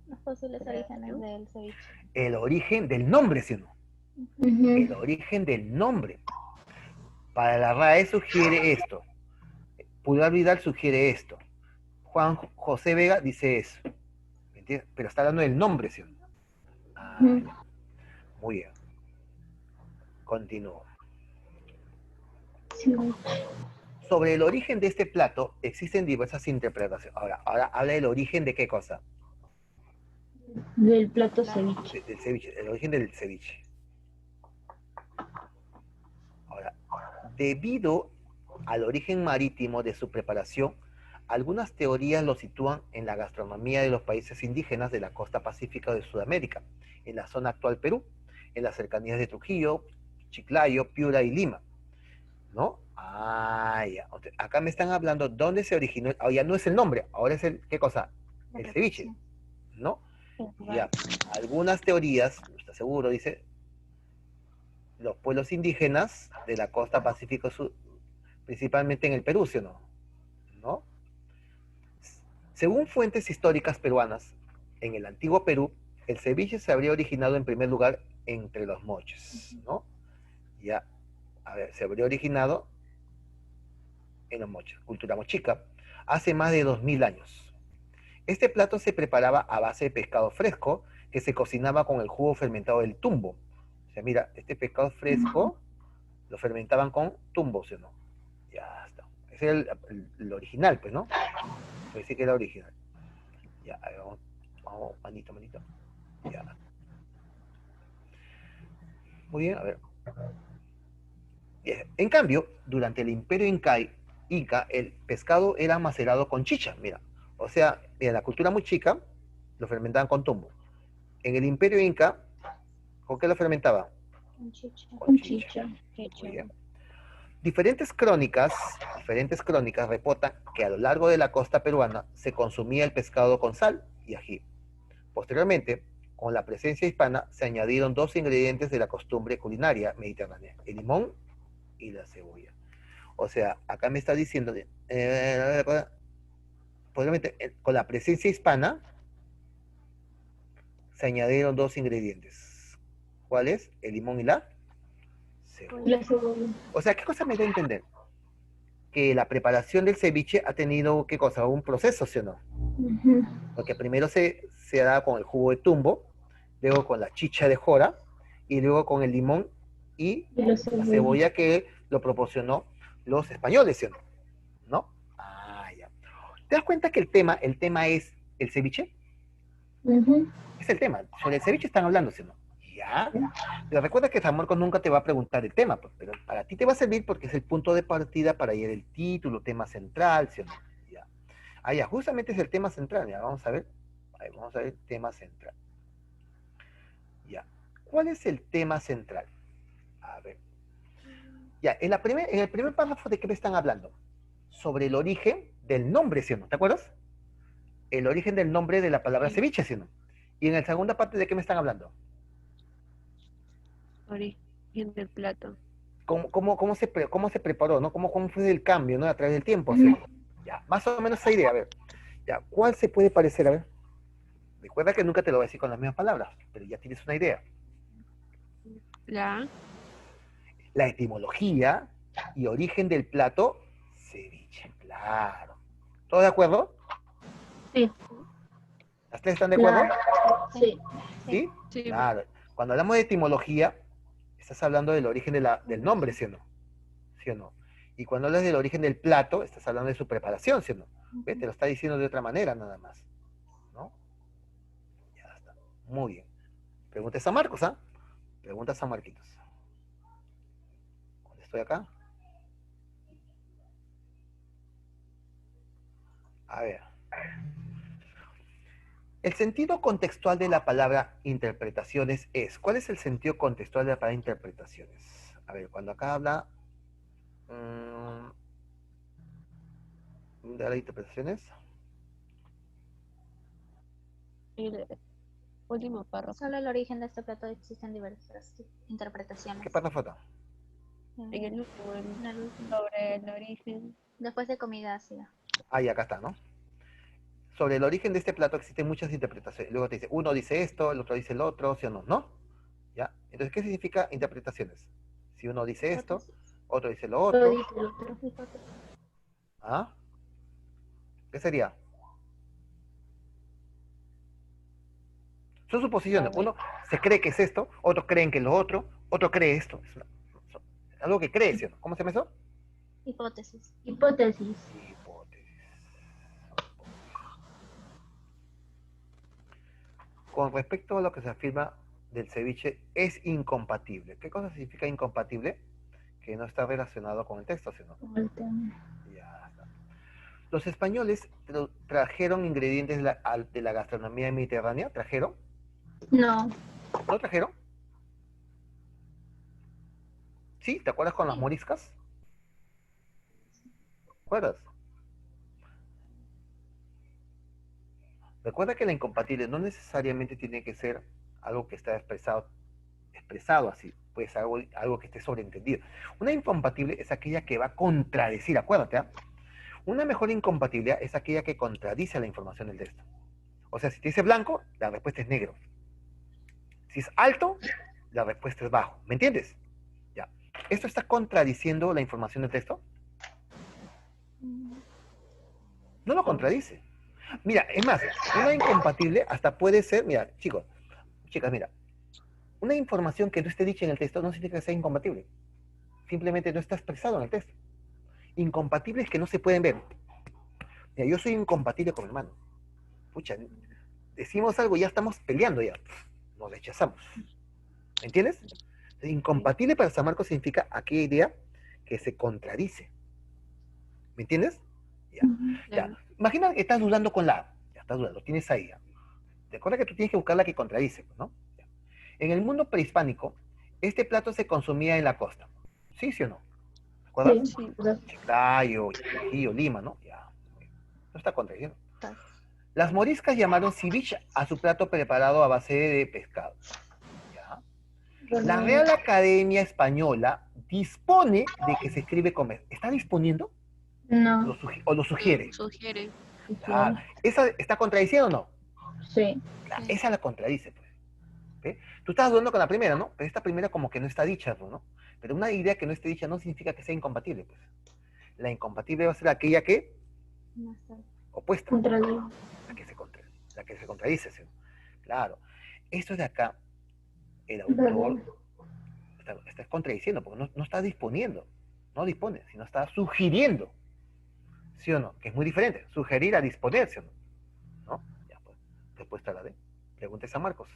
Los posibles orígenes del ceviche. El origen del nombre, ¿sí o no? Ujú. El origen del nombre. Para la RAE sugiere esto. Pulgar Vidal sugiere esto. Juan José Vega dice eso. ¿Me entiendes? Pero está hablando del nombre, ¿sí o no? Ah, Ujú. ya. Muy bien. Continúo. Sí. Sobre el origen de este plato existen diversas interpretaciones. Ahora habla del origen de qué cosa. Del plato ceviche. Del ceviche, el origen del ceviche. Ahora, debido al origen marítimo de su preparación, algunas teorías lo sitúan en la gastronomía de los países indígenas de la costa pacífica de Sudamérica, en la zona actual Perú, en las cercanías de Trujillo, Chiclayo, Piura y Lima, ¿no? Ah, ya. Acá me están hablando dónde se originó, ya no es el nombre, ahora es ¿qué cosa? El ceviche, ¿no? Ya. Algunas teorías, no está seguro, dice, los pueblos indígenas de la costa pacífico sur, principalmente en el Perú, ¿sí o no? ¿No? Según fuentes históricas peruanas, en el antiguo Perú, el ceviche se habría originado en primer lugar entre los moches, ¿no? Ya, a ver, se habría originado en los moches, cultura mochica, hace más de 2000 años. Este plato se preparaba a base de pescado fresco que se cocinaba con el jugo fermentado del tumbo. O sea, mira, este pescado fresco lo fermentaban con tumbo, ¿sí o no? Ya está. Ese es el original, pues, ¿no? Puede decir que era original. Ya, a ver, vamos, manito. Ya. Muy bien, a ver. Bien. En cambio, durante el imperio Inca, el pescado era macerado con chicha, mira. O sea, mira, la cultura muy chica, Lo fermentaban con tumbo. En el Imperio Inca, ¿con qué lo fermentaban? Un chicha. Con chicha. Muy bien. Diferentes crónicas reportan que a lo largo de la costa peruana se consumía el pescado con sal y ají. Posteriormente, con la presencia hispana, se añadieron dos ingredientes de la costumbre culinaria mediterránea, el limón y la cebolla. O sea, acá me está diciendo, posteriormente, con la presencia hispana, se añadieron dos ingredientes. ¿Cuáles? El limón y la cebolla. La cebolla. O sea, ¿qué cosa me da a entender? Que la preparación del ceviche ha tenido, ¿qué cosa? Un proceso, ¿sí o no? Ujú. Porque primero se da con el jugo de tumbo, luego con la chicha de jora, y luego con el limón y Y la la cebolla. cebolla que lo proporcionó los españoles, ¿sí o no? ¿No? Ah, ya. ¿Te das cuenta que el tema es el ceviche? Ujú. Es el tema. Sobre el ceviche están hablando, ¿sí o no? Ya. Pero recuerda que San Marcos nunca te va a preguntar el tema, pues, pero para ti te va a servir porque es el punto de partida para ir el título, tema central, ¿sí o no? Ya. Ah, ya, justamente es el tema central, ya, vamos a ver. Ahí, vamos a ver el tema central. Ya. ¿Cuál es el tema central? A ver. Ya, en el primer párrafo, ¿de qué me están hablando? Sobre el origen del nombre, ¿sí o no? ¿Te acuerdas? El origen del nombre de la palabra Sí. ceviche, ¿sí o no? Y en la segunda parte, ¿de qué me están hablando? Origen del plato. ¿Cómo se preparó, ¿no? ¿Cómo fue el cambio, ¿no? A través del tiempo, ¿sí o no? Ya, más o menos esa idea, a ver. Ya, ¿cuál se puede parecer? A ver. Recuerda que nunca te lo voy a decir con las mismas palabras, pero ya tienes una idea. La La etimología y origen del plato ceviche, claro. ¿Todos de acuerdo? Sí, ¿Las tres están de acuerdo? claro. Sí. ¿Sí? sí, Claro. Cuando hablamos de etimología, estás hablando del origen del nombre, ¿sí o no? ¿Sí o no? Y cuando hablas del origen del plato, estás hablando de su preparación, ¿sí o no? ¿Ves? Te lo está diciendo de otra manera nada más. ¿No? Ya está. Muy bien. Pregunta a San Marcos, ¿ah? Pregunta a San Marquitos. ¿Dónde estoy acá? A ver. El sentido contextual de la palabra interpretaciones es. ¿Cuál es el sentido contextual de la palabra interpretaciones? A ver, cuando acá habla de las interpretaciones. el último párrafo. Solo el origen de este plato existen diversas interpretaciones. ¿Qué párrafo está? En el último, En el último. sobre el origen. Después de comida ácida. Ah, y acá está, ¿no? Sobre el origen de este plato existen muchas interpretaciones. Luego te dice, uno dice esto, el otro dice el otro, ¿sí o no? ¿No? ¿Ya? Entonces, ¿qué significa interpretaciones? Si uno dice esto, otro dice lo Todo otro. dice el otro. ¿Ah? ¿Qué sería? Son suposiciones. Uno se cree que es esto, otros creen que es lo otro, otro cree esto. Es algo que cree, ¿sí o no? ¿Cómo se llama eso? Hipótesis. Hipótesis. Hipótesis. Con respecto a lo que se afirma del ceviche, es incompatible. ¿Qué cosa significa incompatible? Que no está relacionado con el texto, sino. Como el tema. Ya está. Los españoles trajeron ingredientes de la gastronomía mediterránea. ¿Trajeron? No. ¿No trajeron? ¿Sí? ¿Te acuerdas con las moriscas? ¿Te acuerdas? Recuerda que la incompatible no necesariamente tiene que ser algo que está expresado así, puede ser algo que esté sobreentendido. Una incompatible es aquella que va a contradecir, acuérdate, ¿eh? Una mejor incompatibilidad es aquella que contradice la información del texto. O sea, si te dice blanco, la respuesta es negro. Si es alto, la respuesta es bajo. ¿Me entiendes? Ya. ¿Esto está contradiciendo la información del texto? No lo contradice. Mira, es más, una incompatible hasta puede ser, mira, chicos, chicas, mira, una información que no esté dicha en el texto no significa que sea incompatible. Simplemente no está expresado en el texto. Incompatible es que no se pueden ver. Mira, yo soy incompatible con mi hermano. Pucha, decimos algo y ya estamos peleando ya. Nos rechazamos. ¿Me entiendes? Incompatible para San Marcos significa aquella idea que se contradice. ¿Me entiendes? Ya. Ujú. Ya. Imagina que estás dudando con la A. Ya estás dudando, lo tienes ahí. Ya. Recuerda que tú tienes que buscar la que contradice, pues, ¿no? En el mundo prehispánico, este plato se consumía en la costa. ¿Sí, sí o no? ¿Recuerdas? Sí. Sí. Chiclayo, Trujillo, Lima, ¿no? Ya. No está contradiciendo. Paz. Las moriscas llamaron ceviche a su plato preparado a base de pescado. ¿Ya? La Real Academia Española dispone de que se escribe comer. ¿Está disponiendo? No. ¿O lo sugiere? Sugiere. Claro. ¿Esa está contradiciendo o no? Sí. Claro, Sí. esa la contradice, pues. ¿Ve? Tú estás dudando con la primera, ¿no? Pero esta primera como que no está dicha, ¿no? Pero una idea que no esté dicha no significa que sea incompatible, pues. La incompatible va a ser aquella que No está. opuesta, Contradigo. la que se contradice, ¿sí? Claro. Esto de acá, el autor está contradiciendo, porque no está disponiendo, no dispone, sino está sugiriendo, ¿sí o no? Que es muy diferente, sugerir a disponer, ¿sí o no? ¿No? Ya, pues, respuesta a la D. Pregunta a Marcos.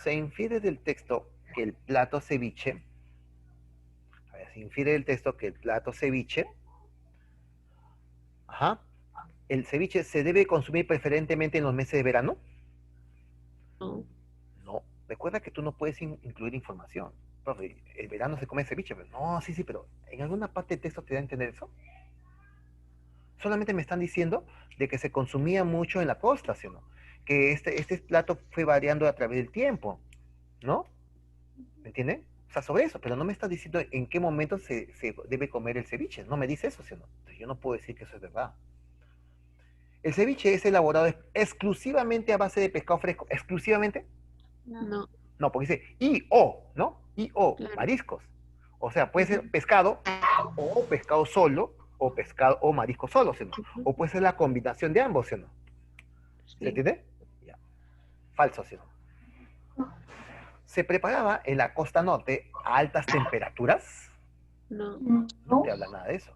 Se infiere del texto que el plato ceviche, a ver, se infiere del texto que el plato ceviche, ajá, el ceviche se debe consumir preferentemente en los meses de verano. No. No, recuerda que tú no puedes incluir información. Profe, el verano se come ceviche, pero no, sí, pero ¿en alguna parte del texto te da a entender eso? Solamente me están diciendo de que se consumía mucho en la costa, ¿sí o no? Que este plato fue variando a través del tiempo, ¿no? ¿Me entiende? O sea, sobre eso, pero no me está diciendo en qué momento se debe comer el ceviche. No me dice eso, ¿sí o no? Entonces yo no puedo decir que eso es verdad. El ceviche es elaborado exclusivamente a base de pescado fresco. ¿Exclusivamente? No. No. No, porque dice y o, ¿no? Y o, Claro. mariscos. O sea, puede ser pescado o pescado solo o pescado o marisco solo, ¿sí o no? O puede ser la combinación de ambos, ¿sí o no? ¿Se Sí. entiende? Ya. Falso, ¿sí o no? Se preparaba en la costa norte a altas temperaturas. No. No te habla nada de eso.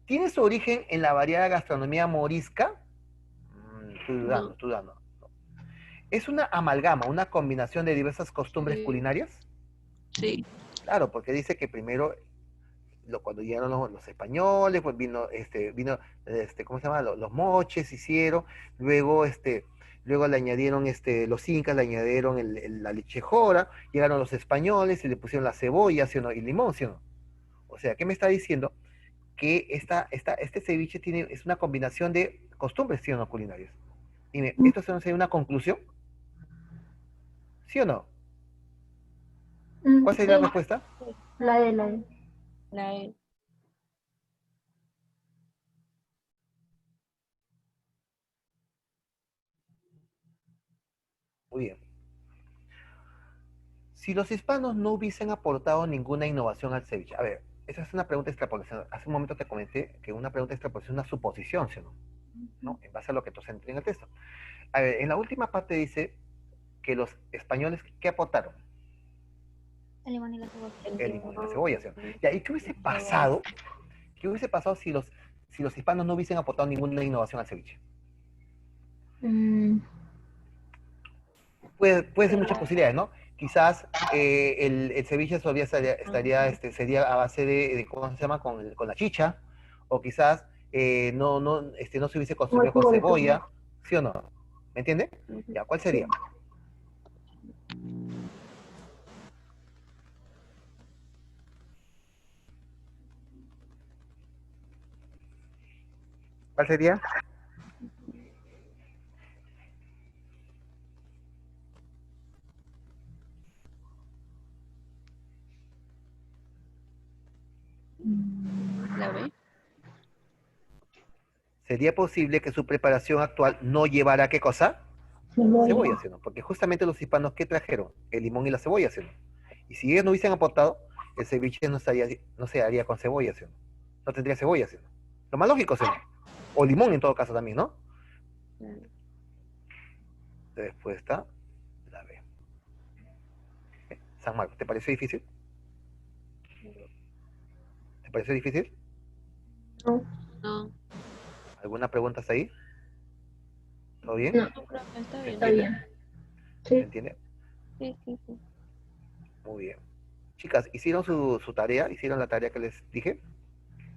¿Tiene su origen en la variada gastronomía morisca? Estoy dudando, No. estoy dudando. No. ¿Es una amalgama, una combinación de diversas costumbres Sí. culinarias? Sí. Claro, porque dice que primero, cuando llegaron los españoles, pues vino ¿cómo se llama? Los moches hicieron, luego le añadieron, los incas le añadieron la lechejora, llegaron los españoles y le pusieron la cebolla, ¿sí o no? Y limón, ¿sí o no? O sea, ¿qué me está diciendo? Que este ceviche es una combinación de costumbres, ¿sí o no? Culinarias. Dime, ¿esto sería una conclusión? ¿Sí o no? ¿Cuál sería la Sí. respuesta? La de la de. La E. Muy bien. Si los hispanos no hubiesen aportado ninguna innovación al ceviche, a ver, esa es una pregunta de extrapolación. Hace un momento te comenté que una pregunta de extrapolación es una suposición, ¿sí o no? ¿No? En base a lo que tú entré en el texto. A ver, en la última parte dice que los españoles, ¿qué aportaron? El limón y la cebolla. El limón y la cebolla, ¿sí o no? Ya, ¿y qué hubiese pasado? ¿Qué hubiese pasado si los hispanos no hubiesen aportado ninguna innovación al ceviche? Puede ser muchas posibilidades, ¿no? Quizás el ceviche todavía sería a base ¿cómo se llama? Con la chicha, o quizás no se hubiese consumido con cebolla, ¿sí o no? ¿Me entiende? Ya, ¿cuál sería? ¿Cuál sería? La B. ¿Sería posible que su preparación actual no llevara ¿qué cosa? Cebolla, ¿sí o no? Porque justamente los hispanos, ¿qué trajeron? El limón y la cebolla, ¿sí o no? Y si ellos no hubiesen aportado, el ceviche no se haría con cebolla, ¿sí o no? No tendría cebolla, ¿sí o no? Lo más lógico, ¿sí o no? O limón en todo caso también, ¿no? Respuesta, la B. San Marcos, ¿te pareció difícil? ¿Te pareció difícil? No. ¿Alguna pregunta hasta ahí? ¿Todo bien? No, No, profe, está ¿Se bien. está entiende? bien. ¿Se Sí. entiende? Sí, sí, sí. Muy bien. Chicas, ¿hicieron su tarea? ¿Hicieron la tarea que les dije?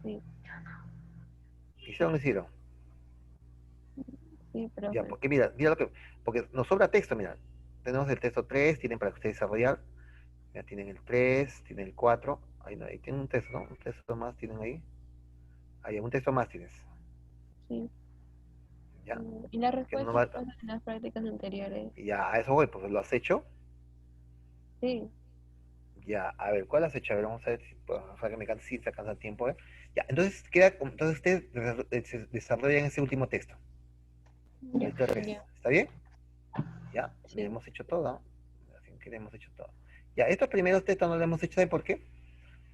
Sí. ¿Hicieron o no hicieron? Sí, Ya, profe. porque mira lo que, porque nos sobra texto, mira. Tenemos el texto 3, tienen para que ustedes desarrollar. Ya tienen el 3, tienen el 4. Ahí, no, ahí tienen un texto, ¿no? Un texto más tienen ahí. Ahí, un texto más tienes. Sí. Ya, Y la que no respuesta va, pues, en las prácticas anteriores. y ya, a eso voy, pues lo has hecho. Sí. Ya, a ver, ¿cuál has hecho? A ver, vamos a ver si, pues, o sea, que me cansa, sí, se cansa el tiempo, ¿eh? Ya, entonces queda, entonces ustedes desarrollan ese último texto, Ya. el T3, Ya. ¿está bien? Ya, le Sí. hemos hecho todo, ¿no? Así que le hemos hecho todo. Ya, estos primeros textos no lo hemos hecho, ¿sabe por qué?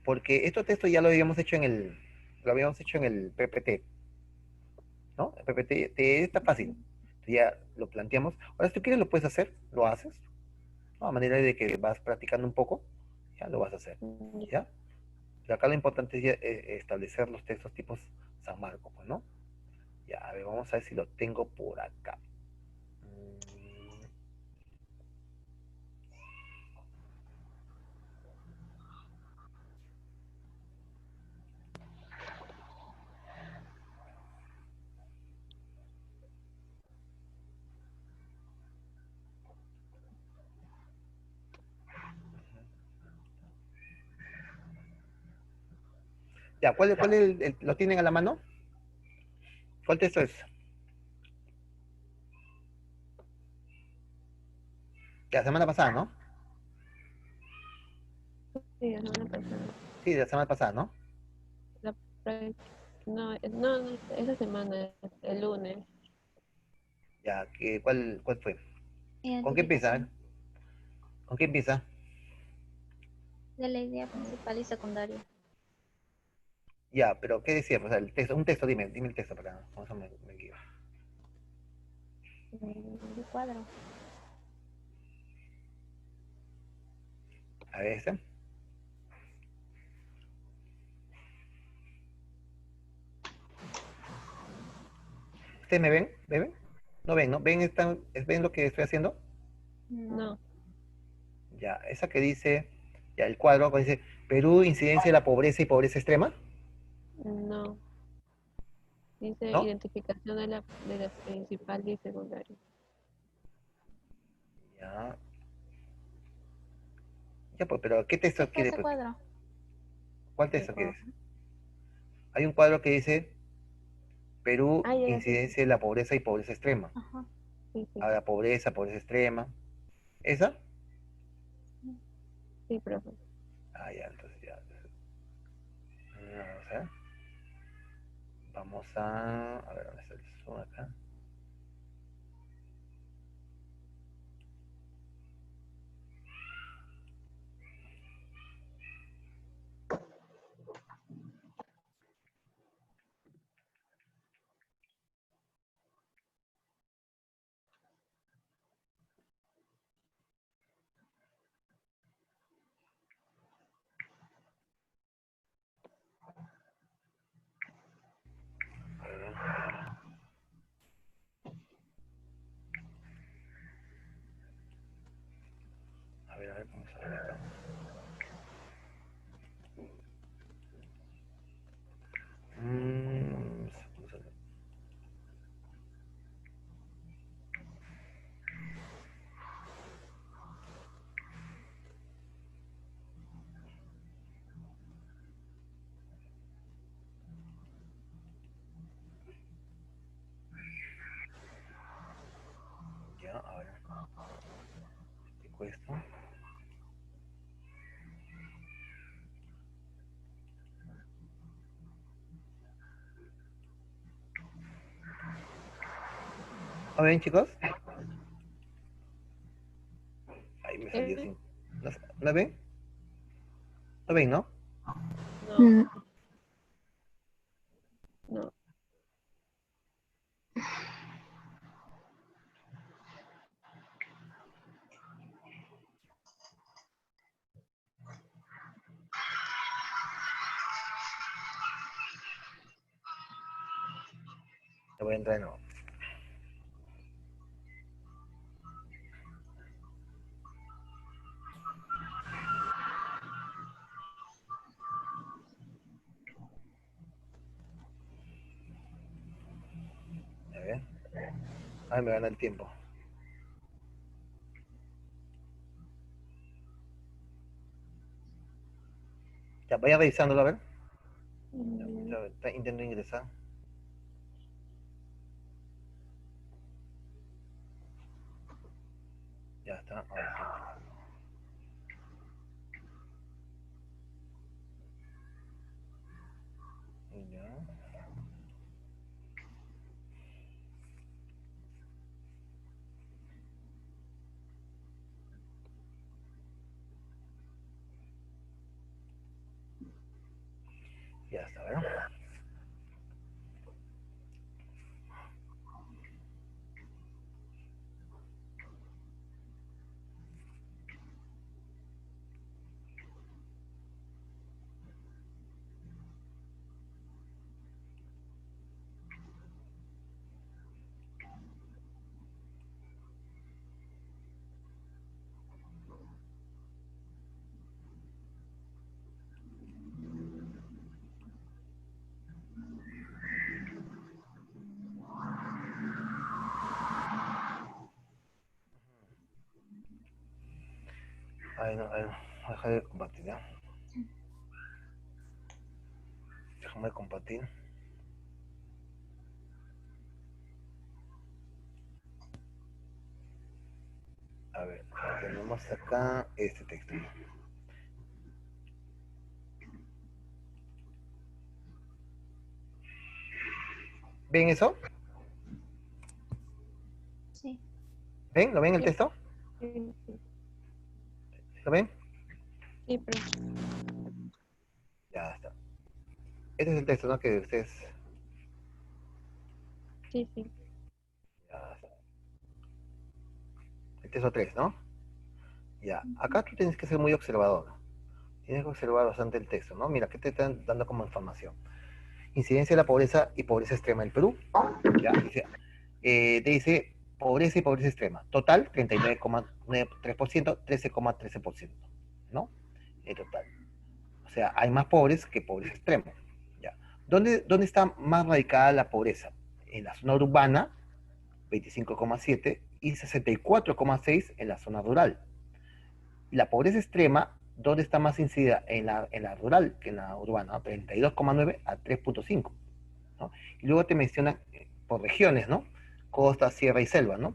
Porque estos textos ya lo habíamos hecho en el PPT, ¿no? El PPT está fácil, ya lo planteamos. Ahora, si tú quieres, lo puedes hacer, lo haces, ¿no? A manera de que vas practicando un poco, ya lo vas a hacer, Ya. ¿ya? Pero acá lo importante es ya, establecer los textos tipos San Marcos, pues, ¿no? Ya, a ver, vamos a ver si lo tengo por acá. Mm, Ya, ¿cuál es lo tienen a la mano? ¿Cuál texto es? De la semana pasada, ¿no? Sí, la semana pasada. Sí, de la semana pasada, ¿no? La práctica. No, no, esa semana, el lunes. Ya, ¿cuál fue? ¿Con qué empieza? A ver, Identificación ¿con qué empieza? de la idea principal y secundaria. Ya, pero ¿qué decía? Pues el texto, un texto, dime el texto para, vamos a me guío. El cuadro. A ver, este. ¿Ustedes me ven? ¿Me ven? ¿No ven, no? ¿Ven lo que estoy haciendo? No. No, Ya, esa que dice, ya el cuadro que dice Perú, incidencia de la pobreza y pobreza extrema, no. Dice ¿no? identificación de la principal y secundaria. Ya, ya pues, pero ¿qué texto quiere? Ese Pues? cuadro. ¿Cuál El texto quieres? cuadro. Hay un cuadro que dice Perú, Ah, ya, sí, incidencia de la pobreza y pobreza extrema. Ajá. sí, sí, A la pobreza, pobreza extrema. ¿Esa? sí, profe. Ah, ya, entonces ya. Vamos a ver. A ver, ¿dónde está el zoom acá? A ver, vamos a ver acá. Vamos a ver. Ya, a ver. Pico esto. ¿A ver, chicos? Ahí me salió ¿Eh? sin. ¿No ven? ¿No ven, no? No, Mm, no. Te voy a entrar de nuevo. Ay, me gana el tiempo. Ya, vaya revisándolo, a ver. Ya, intento ingresar. Ya está, ahora sí. Ya. Ya está, a ver. Ay, no, deja de compartir, ¿ya? Déjame compartir. A ver, tenemos acá este texto. ¿Ven eso? Sí. ¿Ven? ¿Lo ven el Sí. texto? Sí, ¿Lo ven? sí, profe. Ya está. Este es el texto, ¿no? Que ustedes... Sí, sí. Ya está. El texto 3, ¿no? Ya. Acá tú tienes que ser muy observador. Tienes que observar bastante el texto, ¿no? Mira, ¿qué te están dando como información? Incidencia de la pobreza y pobreza extrema en Perú. Ya, te dice pobreza y pobreza extrema. Total, 39,93%, 13,13%, ¿no? En total. O sea, hay más pobres que pobres extremos. ¿Ya? ¿Dónde está más radicada la pobreza? En la zona urbana, 25,7, y 64,6 en la zona rural. Y la pobreza extrema, ¿dónde está más incidida? En la rural que en la urbana, ¿no? 32,9 a 3,5. ¿No? Y luego te mencionan por regiones, ¿no? Costa, sierra y selva, ¿no?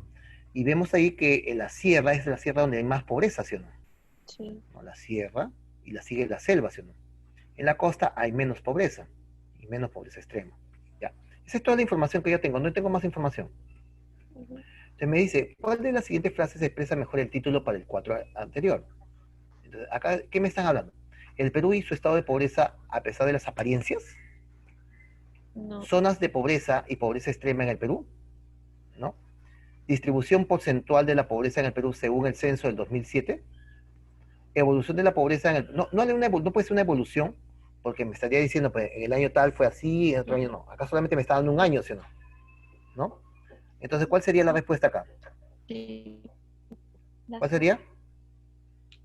Y vemos ahí que en la sierra es la sierra donde hay más pobreza, ¿sí o no? Sí. ¿No? La sierra y la sigue la selva, ¿sí o no? En la costa hay menos pobreza y menos pobreza extrema. ¿Ya? Esa es toda la información que yo tengo, no tengo más información. Ujú. Entonces me dice, ¿cuál de las siguientes frases expresa mejor el título para el 4 anterior? Entonces, acá, ¿qué me están hablando? ¿El Perú y su estado de pobreza a pesar de las apariencias? No. ¿Zonas de pobreza y pobreza extrema en el Perú? ¿No? ¿Distribución porcentual de la pobreza en el Perú según el censo del 2007? ¿Evolución de la pobreza en el... No puede ser una evolución, porque me estaría diciendo, pues, en el año tal fue así, en otro año no. Acá solamente me está dando un año, ¿sí o no? ¿No? Entonces, ¿cuál sería la respuesta acá? Sí. La ¿Cuál C. sería?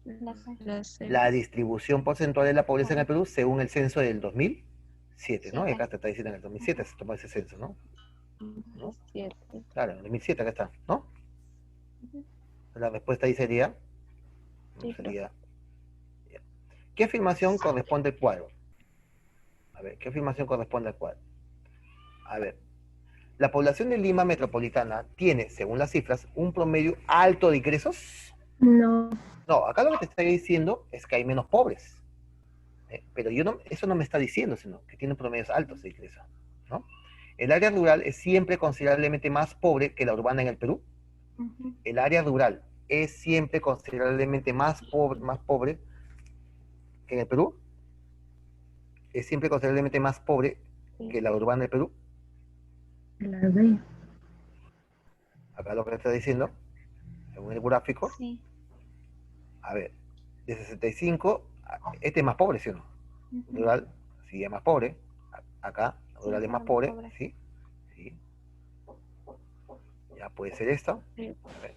La C. La C. La distribución porcentual de la pobreza en el Perú según el censo del 2007, ¿no? Y acá 7. te está diciendo en el 2007 se tomó ese censo, ¿no? ¿No? 7. Claro, en el 2007 acá está, ¿no? Ujú. La respuesta ahí sería, Sí, profe. sería, ¿qué afirmación corresponde al cuadro? A ver, ¿qué afirmación corresponde al cuadro? A ver, la población de Lima metropolitana tiene, según las cifras, un promedio alto de ingresos. No, No, acá lo que te estoy diciendo es que hay menos pobres. Pero eso no me está diciendo, sino que tiene promedios altos de ingresos, ¿no? El área rural es siempre considerablemente más pobre que la urbana en el Perú. Ujú. El área rural es siempre considerablemente más pobre que en el Perú. Es siempre considerablemente más pobre Sí. que la urbana del Perú. la B. Acá lo que está diciendo, según el gráfico, Sí. a ver, de 65, este es más pobre, ¿sí o no? Ujú. Rural, sí, es más pobre. Acá, Sí, rural es más era más pobre, pobre. ¿sí? Sí. Ya puede ser esto. Sí. A ver.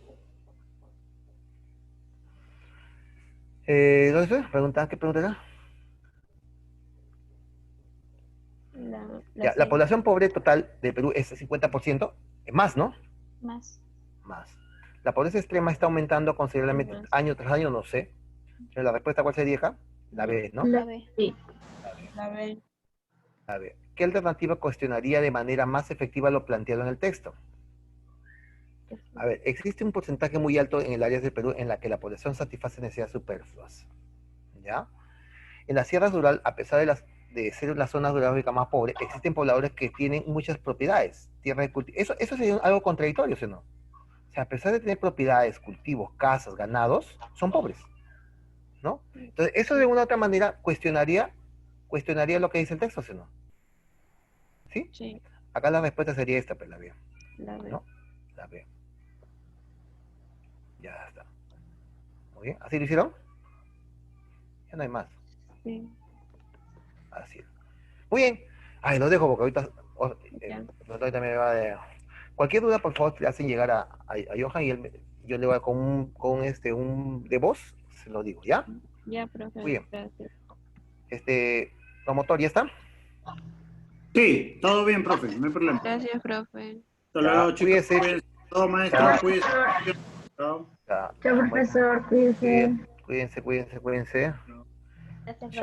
¿Dónde estoy? ¿Qué pregunta era? La Ya, la C. población pobre total de Perú es 50%, es más, ¿no? Más. Más. La pobreza extrema está aumentando considerablemente Más. año tras año, no sé. Pero la respuesta, ¿cuál sería acá? La B, ¿no? La B. Sí. La B. La B. ¿Qué alternativa cuestionaría de manera más efectiva lo planteado en el texto? A ver, existe un porcentaje muy alto en el área del Perú en la que la población satisface necesidades superfluas. ¿Ya? En la sierra rural, a pesar de ser la zona geográfica más pobre, existen pobladores que tienen muchas propiedades, tierra de cultivo. Eso sería algo contradictorio, ¿sí o no? O sea, a pesar de tener propiedades, cultivos, casas, ganados, son pobres, ¿no? Entonces, eso de una u otra manera cuestionaría lo que dice el texto, ¿sí o no? ¿Sí? Sí, Acá la respuesta sería esta, pues la B, la B. ¿no? La B. Ya está. Muy bien. ¿Así lo hicieron? Ya no hay más. Sí, Así es. Muy bien. Ay, lo dejo porque ahorita ya. ahorita me va de... Cualquier duda, por favor, le hacen llegar a Johan y yo le voy a un de voz, se lo digo, ¿ya? Ya, profe, Muy bien. gracias. Promotor, ¿ya está? Sí, todo bien, profe, no hay problema. Gracias, profe. Hasta Ya, luego, chicos. cuídese. Cuídense. Todo, maestro, Ya. cuídense. Chao. Ya, Chao, profesor, cuídense. cuídense. Gracias, Chao.